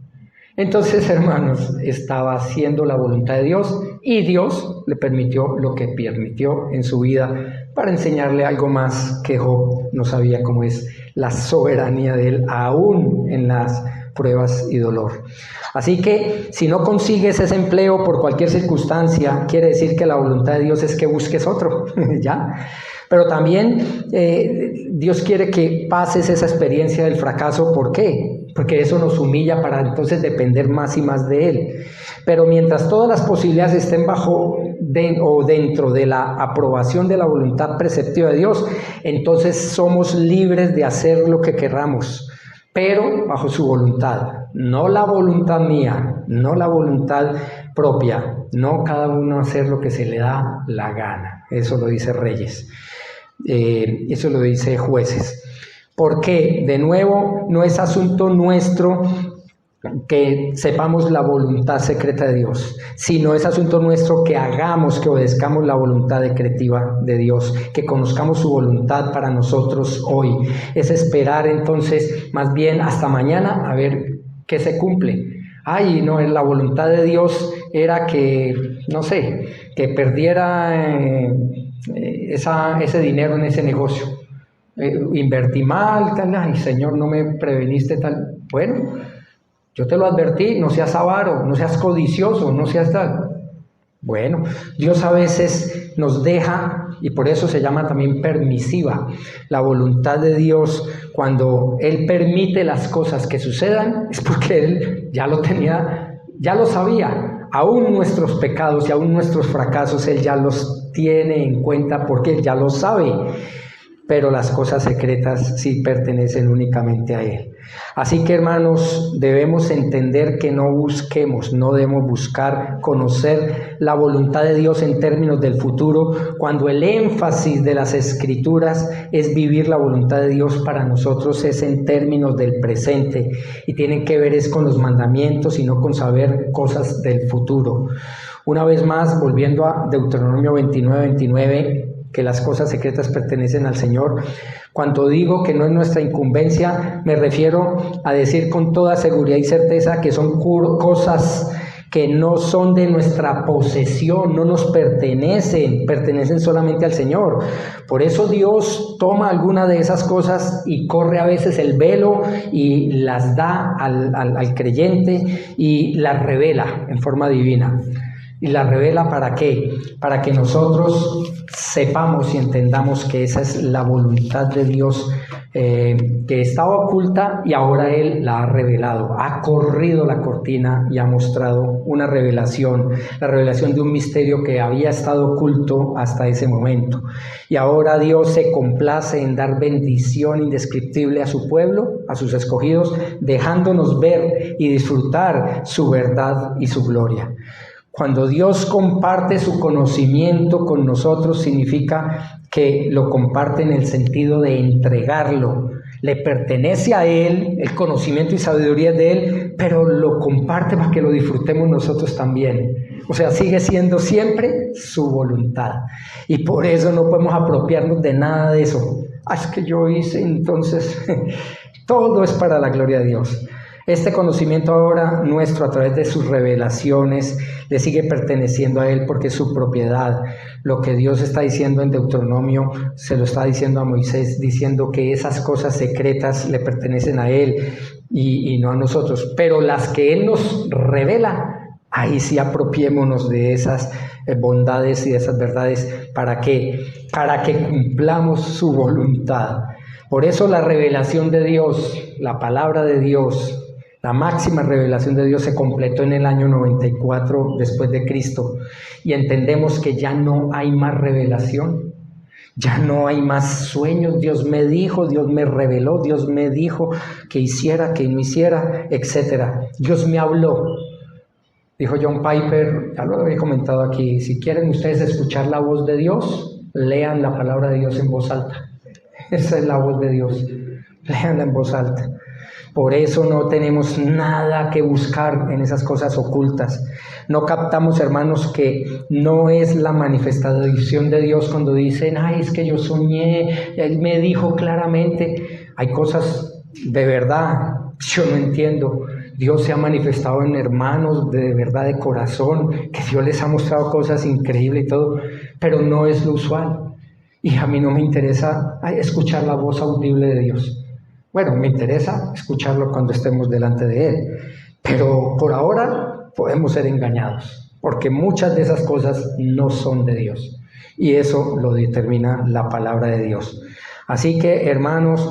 Entonces, hermanos, estaba haciendo la voluntad de Dios y Dios le permitió lo que permitió en su vida para enseñarle algo más que Job no sabía, cómo es la soberanía de él, aún en las pruebas y dolor. Así que si no consigues ese empleo por cualquier circunstancia, quiere decir que la voluntad de Dios es que busques otro, ¿ya? Pero también Dios quiere que pases esa experiencia del fracaso. ¿Por qué? Porque eso nos humilla para entonces depender más y más de Él. Pero mientras todas las posibilidades estén bajo o dentro de la aprobación de la voluntad preceptiva de Dios, entonces somos libres de hacer lo que querramos, pero bajo su voluntad, no la voluntad mía, no la voluntad propia, no cada uno hacer lo que se le da la gana. Eso lo dice Reyes, eso lo dice Jueces. Porque, de nuevo, no es asunto nuestro que sepamos la voluntad secreta de Dios, sino es asunto nuestro que hagamos, que obedezcamos la voluntad decretiva de Dios, que conozcamos su voluntad para nosotros hoy. Es esperar entonces más bien hasta mañana a ver qué se cumple. Ay, no, la voluntad de Dios era que, no sé, que perdiera ese dinero en ese negocio. Invertí mal, tal, ay, Señor, no me preveniste tal. Bueno, yo te lo advertí, no seas avaro, no seas codicioso, no seas tal. Bueno, Dios a veces nos deja, y por eso se llama también permisiva. La voluntad de Dios, cuando Él permite las cosas que sucedan, es porque Él ya lo tenía, ya lo sabía. Aún nuestros pecados y aún nuestros fracasos, Él ya los tiene en cuenta porque Él ya lo sabe. Pero las cosas secretas sí pertenecen únicamente a Él. Así que, hermanos, debemos entender que no debemos buscar conocer la voluntad de Dios en términos del futuro, cuando el énfasis de las Escrituras es vivir la voluntad de Dios para nosotros, es en términos del presente, y tienen que ver es con los mandamientos y no con saber cosas del futuro. Una vez más, volviendo a Deuteronomio 29, que las cosas secretas pertenecen al Señor. Cuando digo que no es nuestra incumbencia, me refiero a decir con toda seguridad y certeza que son cosas que no son de nuestra posesión, no nos pertenecen solamente al Señor. Por eso Dios toma alguna de esas cosas y corre a veces el velo y las da al creyente y las revela en forma divina. ¿Y la revela para qué? Para que nosotros sepamos y entendamos que esa es la voluntad de Dios, que estaba oculta y ahora Él la ha revelado. Ha corrido la cortina y ha mostrado una revelación, la revelación de un misterio que había estado oculto hasta ese momento. Y ahora Dios se complace en dar bendición indescriptible a su pueblo, a sus escogidos, dejándonos ver y disfrutar su verdad y su gloria. Cuando Dios comparte su conocimiento con nosotros, significa que lo comparte en el sentido de entregarlo. Le pertenece a Él, el conocimiento y sabiduría de Él, pero lo comparte para que lo disfrutemos nosotros también. O sea, sigue siendo siempre su voluntad. Y por eso no podemos apropiarnos de nada de eso. Es que yo hice, entonces, todo es para la gloria de Dios. Este conocimiento ahora nuestro a través de sus revelaciones le sigue perteneciendo a Él porque es su propiedad. Lo que Dios está diciendo en Deuteronomio se lo está diciendo a Moisés, diciendo que esas cosas secretas le pertenecen a Él y no a nosotros. Pero las que Él nos revela, ahí sí apropiémonos de esas bondades y de esas verdades. ¿Para qué? Para que cumplamos su voluntad. Por eso la revelación de Dios, la palabra de Dios, La máxima revelación de Dios se completó en el año 94 después de Cristo y entendemos que ya no hay más revelación, ya no hay más sueños. Dios me dijo, Dios me reveló, Dios me dijo que hiciera, que no hiciera, etc. Dios me habló. Dijo John Piper, ya lo había comentado aquí, si quieren ustedes escuchar la voz de Dios, lean la palabra de Dios en voz alta. Esa es la voz de Dios, leanla en voz alta. Por eso no tenemos nada que buscar en esas cosas ocultas. No captamos, hermanos, que no es la manifestación de Dios cuando dicen, ay, es que yo soñé, Él me dijo claramente. Hay cosas de verdad, yo no entiendo. Dios se ha manifestado en hermanos de verdad, de corazón, que Dios les ha mostrado cosas increíbles y todo, pero no es lo usual. Y a mí no me interesa escuchar la voz audible de Dios. Bueno, me interesa escucharlo cuando estemos delante de Él, pero por ahora podemos ser engañados, porque muchas de esas cosas no son de Dios, y eso lo determina la palabra de Dios. Así que, hermanos,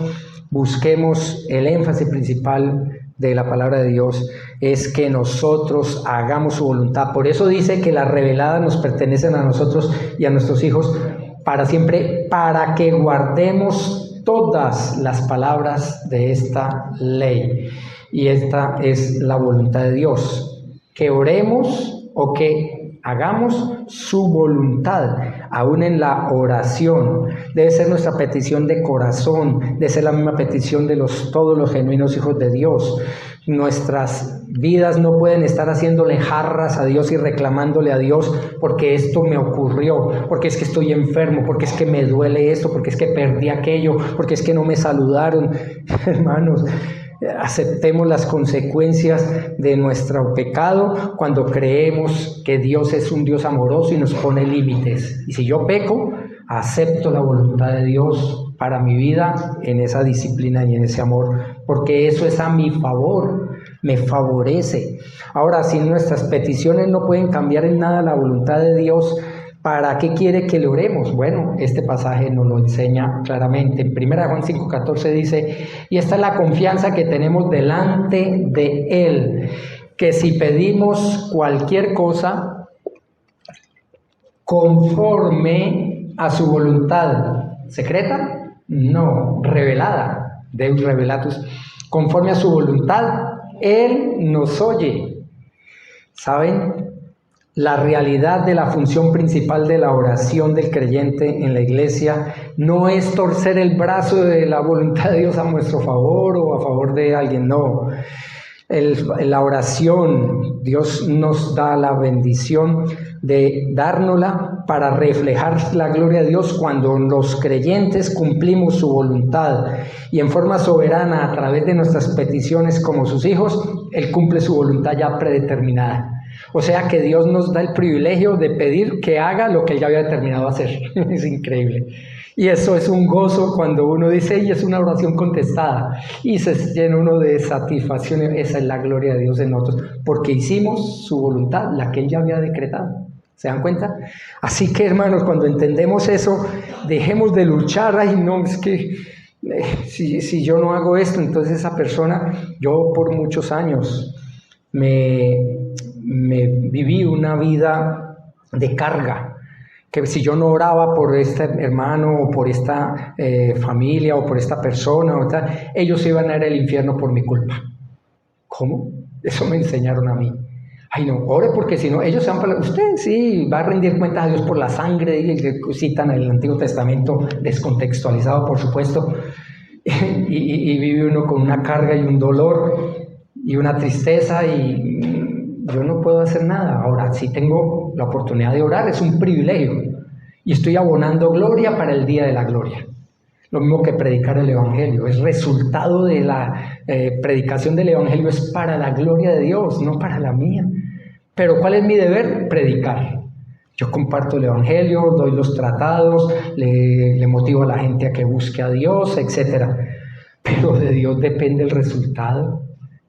busquemos el énfasis principal de la palabra de Dios, es que nosotros hagamos su voluntad. Por eso dice que las reveladas nos pertenecen a nosotros y a nuestros hijos para siempre, para que guardemos todas las palabras de esta ley. Y esta es la voluntad de Dios, que oremos o que hagamos su voluntad, aún en la oración. Debe ser nuestra petición de corazón, debe ser la misma petición de todos los genuinos hijos de Dios. Nuestras vidas no pueden estar haciéndole jarras a Dios y reclamándole a Dios porque esto me ocurrió, porque es que estoy enfermo, porque es que me duele esto, porque es que perdí aquello, porque es que no me saludaron. Hermanos, aceptemos las consecuencias de nuestro pecado cuando creemos que Dios es un Dios amoroso y nos pone límites. Y si yo peco, acepto la voluntad de Dios para mi vida en esa disciplina y en ese amor, porque eso es a mi favor, me favorece. Ahora, si nuestras peticiones no pueden cambiar en nada la voluntad de Dios, ¿para qué quiere que le oremos? Bueno, este pasaje nos lo enseña claramente. En 1 Juan 5:14 dice, y esta es la confianza que tenemos delante de Él, que si pedimos cualquier cosa conforme a su voluntad, ¿secreta? No, revelada, Deus revelatus, conforme a su voluntad, Él nos oye. ¿Saben? La realidad de la función principal de la oración del creyente en la iglesia no es torcer el brazo de la voluntad de Dios a nuestro favor o a favor de alguien, no. La oración, Dios nos da la bendición de dárnosla para reflejar la gloria de Dios cuando los creyentes cumplimos su voluntad y en forma soberana a través de nuestras peticiones como sus hijos, Él cumple su voluntad ya predeterminada. O sea que Dios nos da el privilegio de pedir que haga lo que Él ya había determinado hacer. Es increíble. Y eso es un gozo cuando uno dice, y es una oración contestada. Y se llena uno de satisfacción. Esa es la gloria de Dios en nosotros. Porque hicimos su voluntad, la que Él ya había decretado. ¿Se dan cuenta? Así que, hermanos, cuando entendemos eso, dejemos de luchar. Ay, no, es que si yo no hago esto, entonces esa persona, yo por muchos años me viví una vida de carga, que si yo no oraba por este hermano o por esta familia o por esta persona o tal, ellos iban a ir al infierno por mi culpa. ¿Cómo? Eso me enseñaron a mí. Ay, no, ore porque si no, ellos se van para... Usted sí va a rendir cuentas a Dios por la sangre, y que citan el Antiguo Testamento, descontextualizado, por supuesto, y vive uno con una carga y un dolor y una tristeza y yo no puedo hacer nada. Ahora, si tengo la oportunidad de orar, es un privilegio y estoy abonando gloria para el día de la gloria. Lo mismo que predicar el Evangelio, es resultado de la predicación del Evangelio, es para la gloria de Dios, no para la mía. Pero ¿cuál es mi deber? Predicar. Yo comparto el Evangelio, doy los tratados, le motivo a la gente a que busque a Dios, etc. Pero de Dios depende el resultado.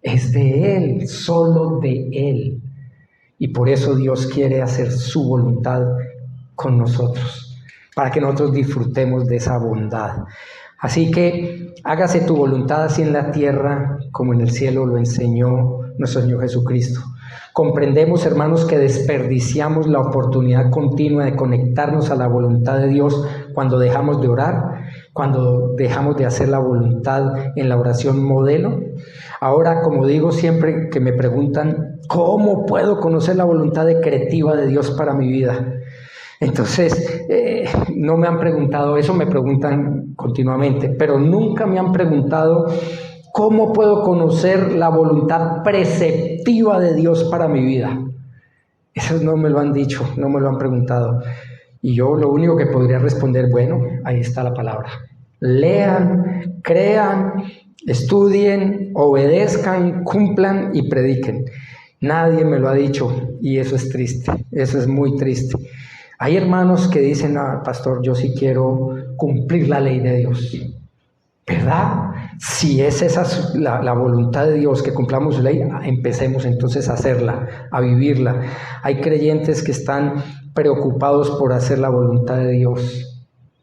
Es de Él, solo de Él. Y por eso Dios quiere hacer su voluntad con nosotros, para que nosotros disfrutemos de esa bondad. Así que hágase tu voluntad así en la tierra como en el cielo, lo enseñó nuestro Señor Jesucristo. Comprendemos, hermanos, que desperdiciamos la oportunidad continua de conectarnos a la voluntad de Dios cuando dejamos de orar, cuando dejamos de hacer la voluntad en la oración modelo. Ahora, como digo siempre que me preguntan, ¿cómo puedo conocer la voluntad decretiva de Dios para mi vida? Entonces, no me han preguntado eso, me preguntan continuamente, pero nunca me han preguntado ¿cómo puedo conocer la voluntad preceptiva de Dios para mi vida? Eso no me lo han dicho, no me lo han preguntado. Y yo lo único que podría responder, bueno, ahí está la palabra. Lean, crean, estudien, obedezcan, cumplan y prediquen. Nadie me lo ha dicho y eso es triste, eso es muy triste. Hay hermanos que dicen, pastor, yo sí quiero cumplir la ley de Dios. ¿Verdad? Si es esa la voluntad de Dios, que cumplamos su ley, empecemos entonces a hacerla, a vivirla. Hay creyentes que están preocupados por hacer la voluntad de Dios,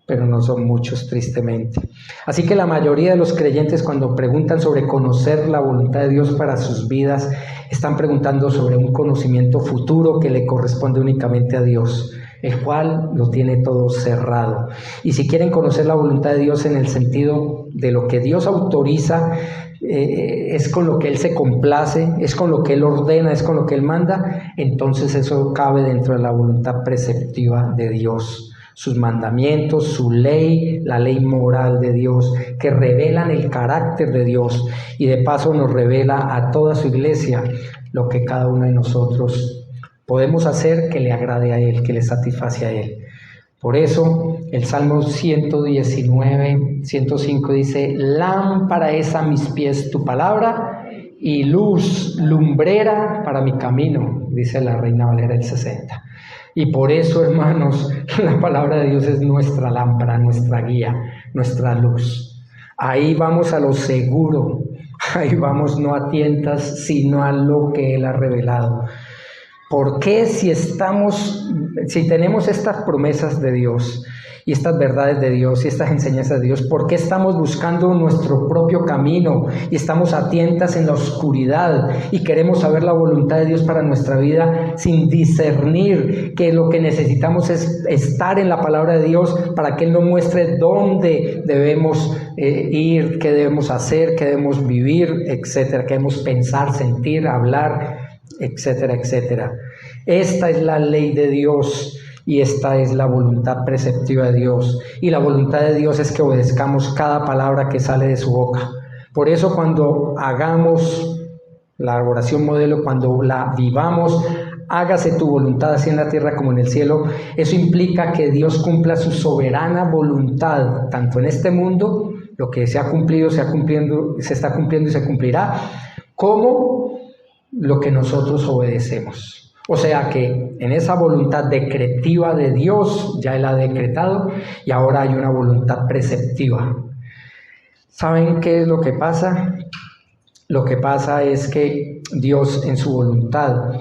pero no son muchos, tristemente. Así que la mayoría de los creyentes, cuando preguntan sobre conocer la voluntad de Dios para sus vidas, están preguntando sobre un conocimiento futuro que le corresponde únicamente a Dios, el cual lo tiene todo cerrado. Y si quieren conocer la voluntad de Dios en el sentido de lo que Dios autoriza, es con lo que Él se complace, es con lo que Él ordena, es con lo que Él manda, entonces eso cabe dentro de la voluntad preceptiva de Dios. Sus mandamientos, su ley, la ley moral de Dios, que revelan el carácter de Dios y de paso nos revela a toda su iglesia lo que cada uno de nosotros podemos hacer que le agrade a Él, que le satisface a Él. Por eso el Salmo 119, 105 dice, lámpara es a mis pies tu palabra y luz, lumbrera para mi camino, dice la Reina Valera del 60. Y por eso, hermanos, la palabra de Dios es nuestra lámpara, nuestra guía, nuestra luz. Ahí vamos a lo seguro, ahí vamos no a tientas, sino a lo que Él ha revelado. ¿Por qué si tenemos estas promesas de Dios y estas verdades de Dios y estas enseñanzas de Dios, por qué estamos buscando nuestro propio camino y estamos a tientas en la oscuridad y queremos saber la voluntad de Dios para nuestra vida sin discernir que lo que necesitamos es estar en la palabra de Dios para que Él nos muestre dónde debemos ir, qué debemos hacer, qué debemos vivir, etcétera, qué debemos pensar, sentir, hablar, etcétera, etcétera? Esta es la ley de Dios y esta es la voluntad preceptiva de Dios. Y la voluntad de Dios es que obedezcamos cada palabra que sale de su boca. Por eso cuando hagamos la oración modelo, cuando la vivamos, hágase tu voluntad así en la tierra como en el cielo, eso implica que Dios cumpla su soberana voluntad, tanto en este mundo, lo que se ha cumplido, se está cumpliendo y se cumplirá, como lo que nosotros obedecemos. O sea que en esa voluntad decretiva de Dios, ya Él ha decretado, y ahora hay una voluntad preceptiva. ¿Saben qué es lo que pasa? Lo que pasa es que Dios en su voluntad,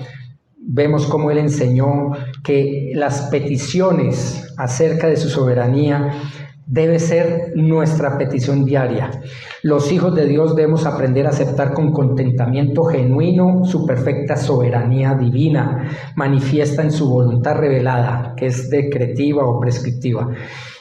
vemos cómo Él enseñó que las peticiones acerca de su soberanía debe ser nuestra petición diaria. Los hijos de Dios debemos aprender a aceptar con contentamiento genuino su perfecta soberanía divina, manifiesta en su voluntad revelada, que es decretiva o prescriptiva.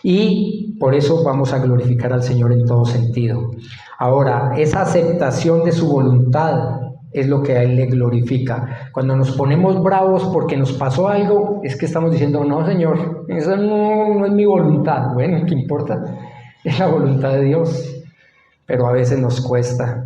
Y por eso vamos a glorificar al Señor en todo sentido. Ahora, esa aceptación de su voluntad es lo que a Él le glorifica. Cuando nos ponemos bravos porque nos pasó algo, es que estamos diciendo, no, Señor, eso no es mi voluntad. Bueno, ¿qué importa? Es la voluntad de Dios, pero a veces nos cuesta.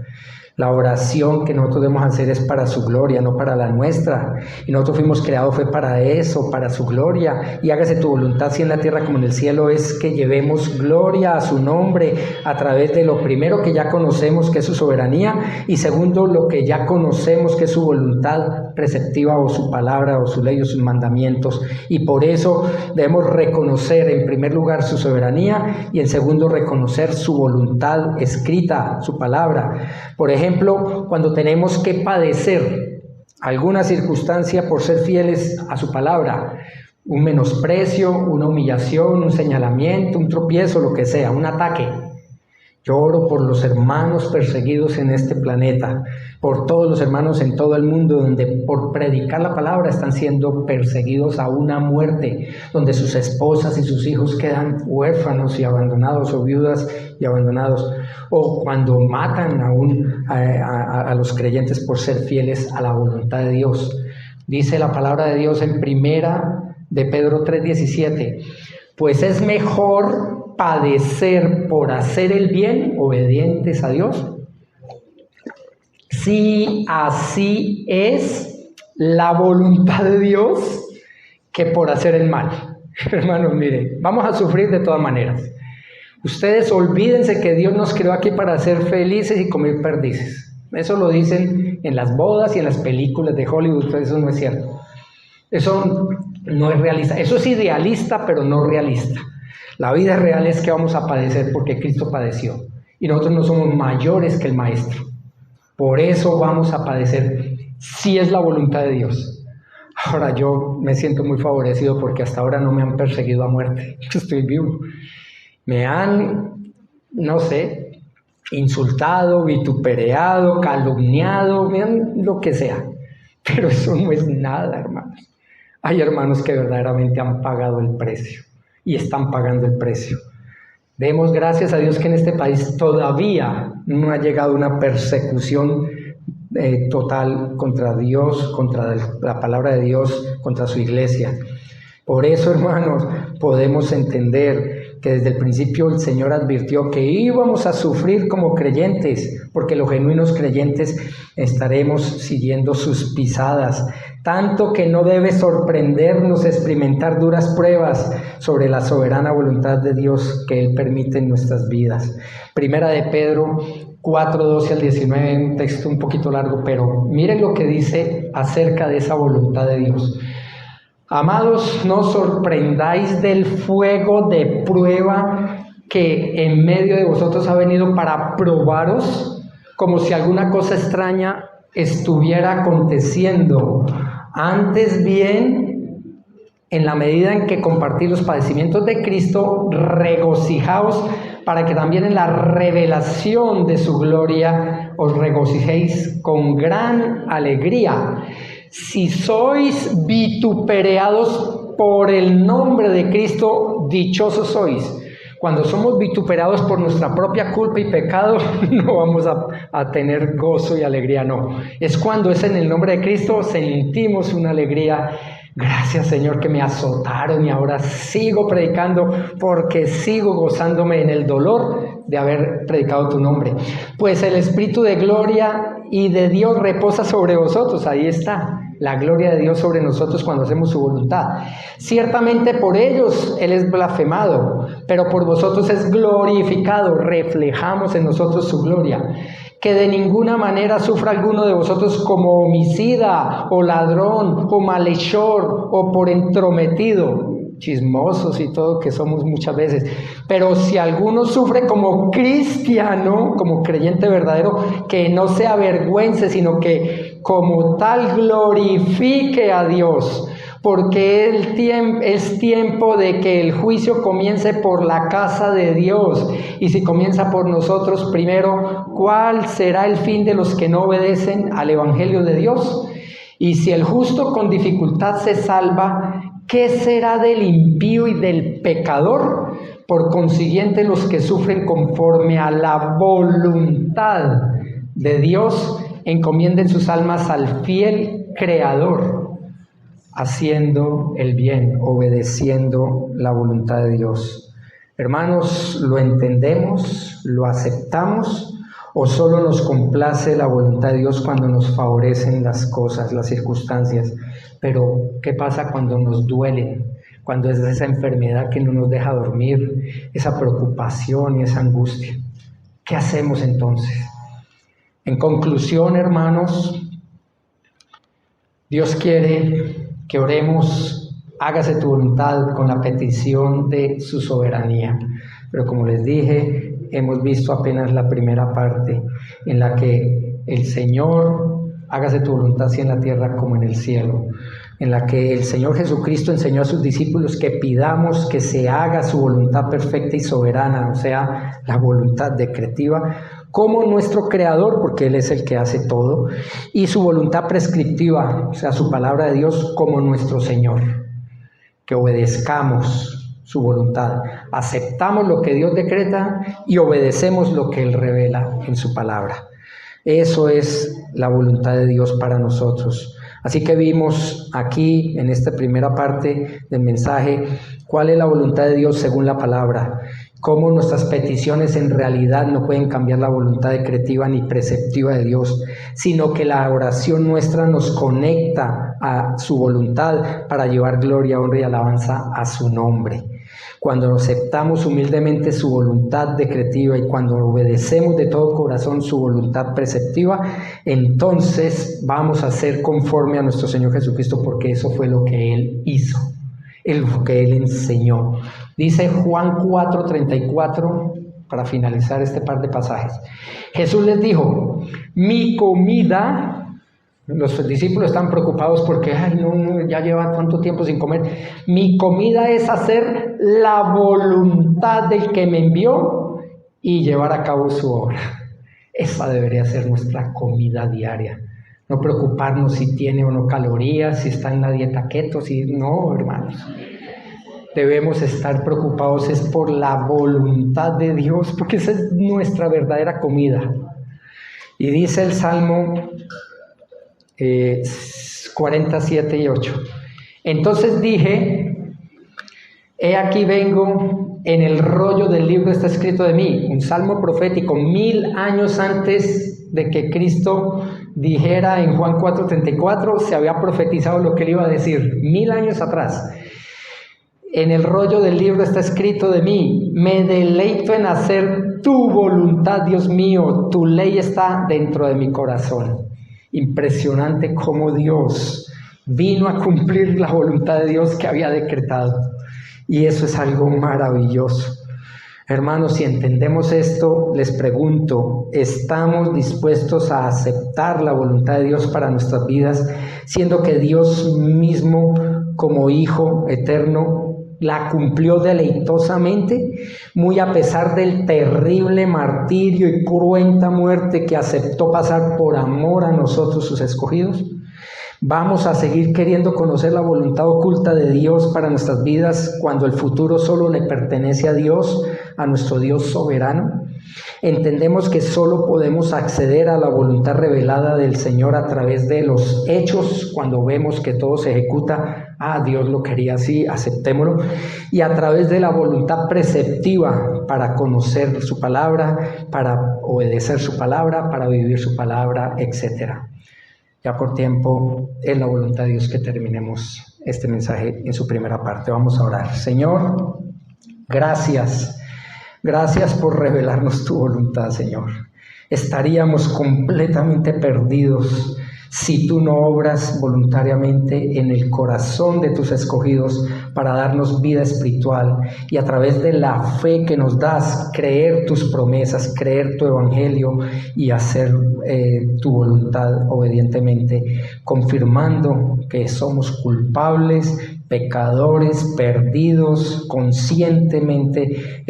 La oración que nosotros debemos hacer es para su gloria, no para la nuestra. Y nosotros fuimos creados fue para eso, para su gloria. Y hágase tu voluntad, así en la tierra como en el cielo, es que llevemos gloria a su nombre a través de lo primero que ya conocemos, que es su soberanía, y segundo, lo que ya conocemos, que es su voluntad preceptiva o su palabra o su ley o sus mandamientos. Y por eso debemos reconocer en primer lugar su soberanía y en segundo reconocer su voluntad escrita, su palabra. Por ejemplo, cuando tenemos que padecer alguna circunstancia por ser fieles a su palabra, un menosprecio, una humillación, un señalamiento, un tropiezo, lo que sea, un ataque. Yo oro por los hermanos perseguidos en este planeta, por todos los hermanos en todo el mundo, donde por predicar la palabra están siendo perseguidos a una muerte, donde sus esposas y sus hijos quedan huérfanos y abandonados, o viudas y abandonados, o cuando matan a los creyentes por ser fieles a la voluntad de Dios. Dice la palabra de Dios en Primera de Pedro 3:17, pues es mejor padecer por hacer el bien, obedientes a Dios, si así es la voluntad de Dios, que por hacer el mal. Hermanos, miren, vamos a sufrir de todas maneras. Ustedes olvídense que Dios nos creó aquí para ser felices y comer perdices. Eso lo dicen en las bodas y en las películas de Hollywood, pero eso no es cierto. Eso no es realista. Eso es idealista, pero no realista. La vida real es que vamos a padecer porque Cristo padeció y nosotros no somos mayores que el Maestro. Por eso vamos a padecer si es la voluntad de Dios. Ahora yo me siento muy favorecido porque hasta ahora no me han perseguido a muerte. Estoy vivo. Me han, no sé, insultado, vituperado, calumniado, lo que sea. Pero eso no es nada, hermanos. Hay hermanos que verdaderamente han pagado el precio. Y están pagando el precio. Demos gracias a Dios que en este país todavía no ha llegado una persecución total contra Dios, contra la palabra de Dios, contra su iglesia. Por eso, hermanos, podemos entender que desde el principio el Señor advirtió que íbamos a sufrir como creyentes, porque los genuinos creyentes estaremos siguiendo sus pisadas, tanto que no debe sorprendernos experimentar duras pruebas sobre la soberana voluntad de Dios que Él permite en nuestras vidas. Primera de Pedro 4:12 al 19, un texto un poquito largo, pero miren lo que dice acerca de esa voluntad de Dios. Amados, no os sorprendáis del fuego de prueba que en medio de vosotros ha venido para probaros, como si alguna cosa extraña estuviera aconteciendo. Antes bien, en la medida en que compartís los padecimientos de Cristo, regocijaos para que también en la revelación de su gloria os regocijéis con gran alegría. Si sois vituperados por el nombre de Cristo, dichosos sois. Cuando somos vituperados por nuestra propia culpa y pecado, no vamos a tener gozo y alegría, no. Es cuando es en el nombre de Cristo, sentimos una alegría. Gracias, Señor, que me azotaron y ahora sigo predicando porque sigo gozándome en el dolor de haber predicado tu nombre. Pues el Espíritu de gloria y de Dios reposa sobre vosotros. Ahí está, la gloria de Dios sobre nosotros cuando hacemos su voluntad. Ciertamente por ellos Él es blasfemado, pero por vosotros es glorificado. Reflejamos en nosotros su gloria. Que de ninguna manera sufra alguno de vosotros como homicida, o ladrón, o malhechor, o por entrometido, chismosos y todo que somos muchas veces. Pero si alguno sufre como cristiano, como creyente verdadero, que no se avergüence, sino que como tal glorifique a Dios. Porque es tiempo de que el juicio comience por la casa de Dios. Y si comienza por nosotros primero, ¿cuál será el fin de los que no obedecen al Evangelio de Dios? Y si el justo con dificultad se salva, ¿qué será del impío y del pecador? Por consiguiente, los que sufren conforme a la voluntad de Dios, encomienden sus almas al fiel Creador, haciendo el bien, obedeciendo la voluntad de Dios. Hermanos, ¿lo entendemos? ¿Lo aceptamos? ¿O solo nos complace la voluntad de Dios cuando nos favorecen las cosas, las circunstancias? Pero, ¿qué pasa cuando nos duelen? Cuando es esa enfermedad que no nos deja dormir, esa preocupación y esa angustia. ¿Qué hacemos entonces? En conclusión, hermanos, Dios quiere que oremos, hágase tu voluntad con la petición de su soberanía. Pero como les dije, hemos visto apenas la primera parte en la que el Señor, hágase tu voluntad así en la tierra como en el cielo. en la que el Señor Jesucristo enseñó a sus discípulos que pidamos que se haga su voluntad perfecta y soberana, o sea, la voluntad decretiva, como nuestro Creador, porque Él es el que hace todo, y su voluntad prescriptiva, o sea, su palabra de Dios, como nuestro Señor, que obedezcamos su voluntad, aceptamos lo que Dios decreta y obedecemos lo que Él revela en su palabra. Eso es la voluntad de Dios para nosotros. Así que vimos aquí, en esta primera parte del mensaje, cuál es la voluntad de Dios según la palabra, cómo nuestras peticiones en realidad no pueden cambiar la voluntad decretiva ni preceptiva de Dios, sino que la oración nuestra nos conecta a su voluntad para llevar gloria, honra y alabanza a su nombre. Cuando aceptamos humildemente su voluntad decretiva y cuando obedecemos de todo corazón su voluntad preceptiva, entonces vamos a ser conforme a nuestro Señor Jesucristo, porque eso fue lo que Él hizo, lo que Él enseñó. Dice Juan 4:34, para finalizar este par de pasajes. Jesús les dijo, mi comida... Los discípulos están preocupados porque, ya lleva tanto tiempo sin comer. Mi comida es hacer la voluntad del que me envió y llevar a cabo su obra. Esa debería ser nuestra comida diaria. No preocuparnos si tiene o no calorías, si está en la dieta keto, no, hermanos. Debemos estar preocupados es por la voluntad de Dios, porque esa es nuestra verdadera comida. Y dice el Salmo 47 y 8. Entonces dije, he aquí vengo, en el rollo del libro está escrito de mí, un salmo profético 1000 años antes de que Cristo dijera en Juan 4:34, se había profetizado lo que él iba a decir, 1000 años atrás. En el rollo del libro está escrito de mí, me deleito en hacer tu voluntad, Dios mío, tu ley está dentro de mi corazón. Impresionante cómo Dios vino a cumplir la voluntad de Dios que había decretado. Y eso es algo maravilloso. Hermanos, si entendemos esto, les pregunto, ¿estamos dispuestos a aceptar la voluntad de Dios para nuestras vidas, siendo que Dios mismo, como Hijo eterno, la cumplió deleitosamente, muy a pesar del terrible martirio y cruenta muerte que aceptó pasar por amor a nosotros, sus escogidos? ¿Vamos a seguir queriendo conocer la voluntad oculta de Dios para nuestras vidas cuando el futuro solo le pertenece a Dios, a nuestro Dios soberano? Entendemos que solo podemos acceder a la voluntad revelada del Señor a través de los hechos, cuando vemos que todo se ejecuta. Dios lo quería así, aceptémoslo. Y a través de la voluntad preceptiva para conocer su palabra, para obedecer su palabra, para vivir su palabra, etc. Ya por tiempo es la voluntad de Dios que terminemos este mensaje en su primera parte. Vamos a orar. Señor, gracias. Gracias por revelarnos tu voluntad, Señor. Estaríamos completamente perdidos si tú no obras voluntariamente en el corazón de tus escogidos para darnos vida espiritual y a través de la fe que nos das, creer tus promesas, creer tu evangelio y hacer tu voluntad obedientemente, confirmando que somos culpables, pecadores, perdidos, conscientemente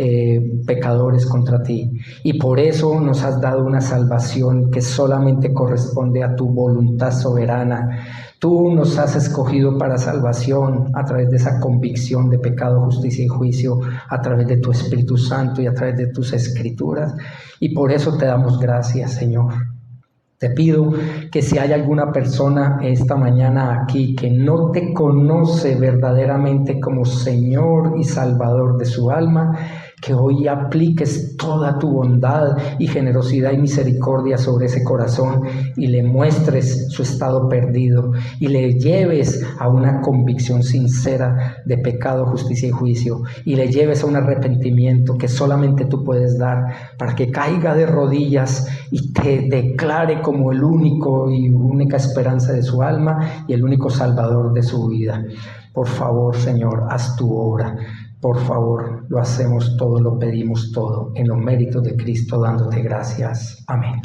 pecadores contra ti. Y por eso nos has dado una salvación que solamente corresponde a tu voluntad soberana. Tú nos has escogido para salvación a través de esa convicción de pecado, justicia y juicio, a través de tu Espíritu Santo y a través de tus Escrituras. Y por eso te damos gracias, Señor. Te pido que si hay alguna persona esta mañana aquí que no te conoce verdaderamente como Señor y Salvador de su alma, que hoy apliques toda tu bondad y generosidad y misericordia sobre ese corazón y le muestres su estado perdido y le lleves a una convicción sincera de pecado, justicia y juicio y le lleves a un arrepentimiento que solamente tú puedes dar para que caiga de rodillas y te declare como el único y única esperanza de su alma y el único salvador de su vida. Por favor, Señor, haz tu obra. Por favor, lo hacemos todo, lo pedimos todo, en los méritos de Cristo, dándote gracias. Amén.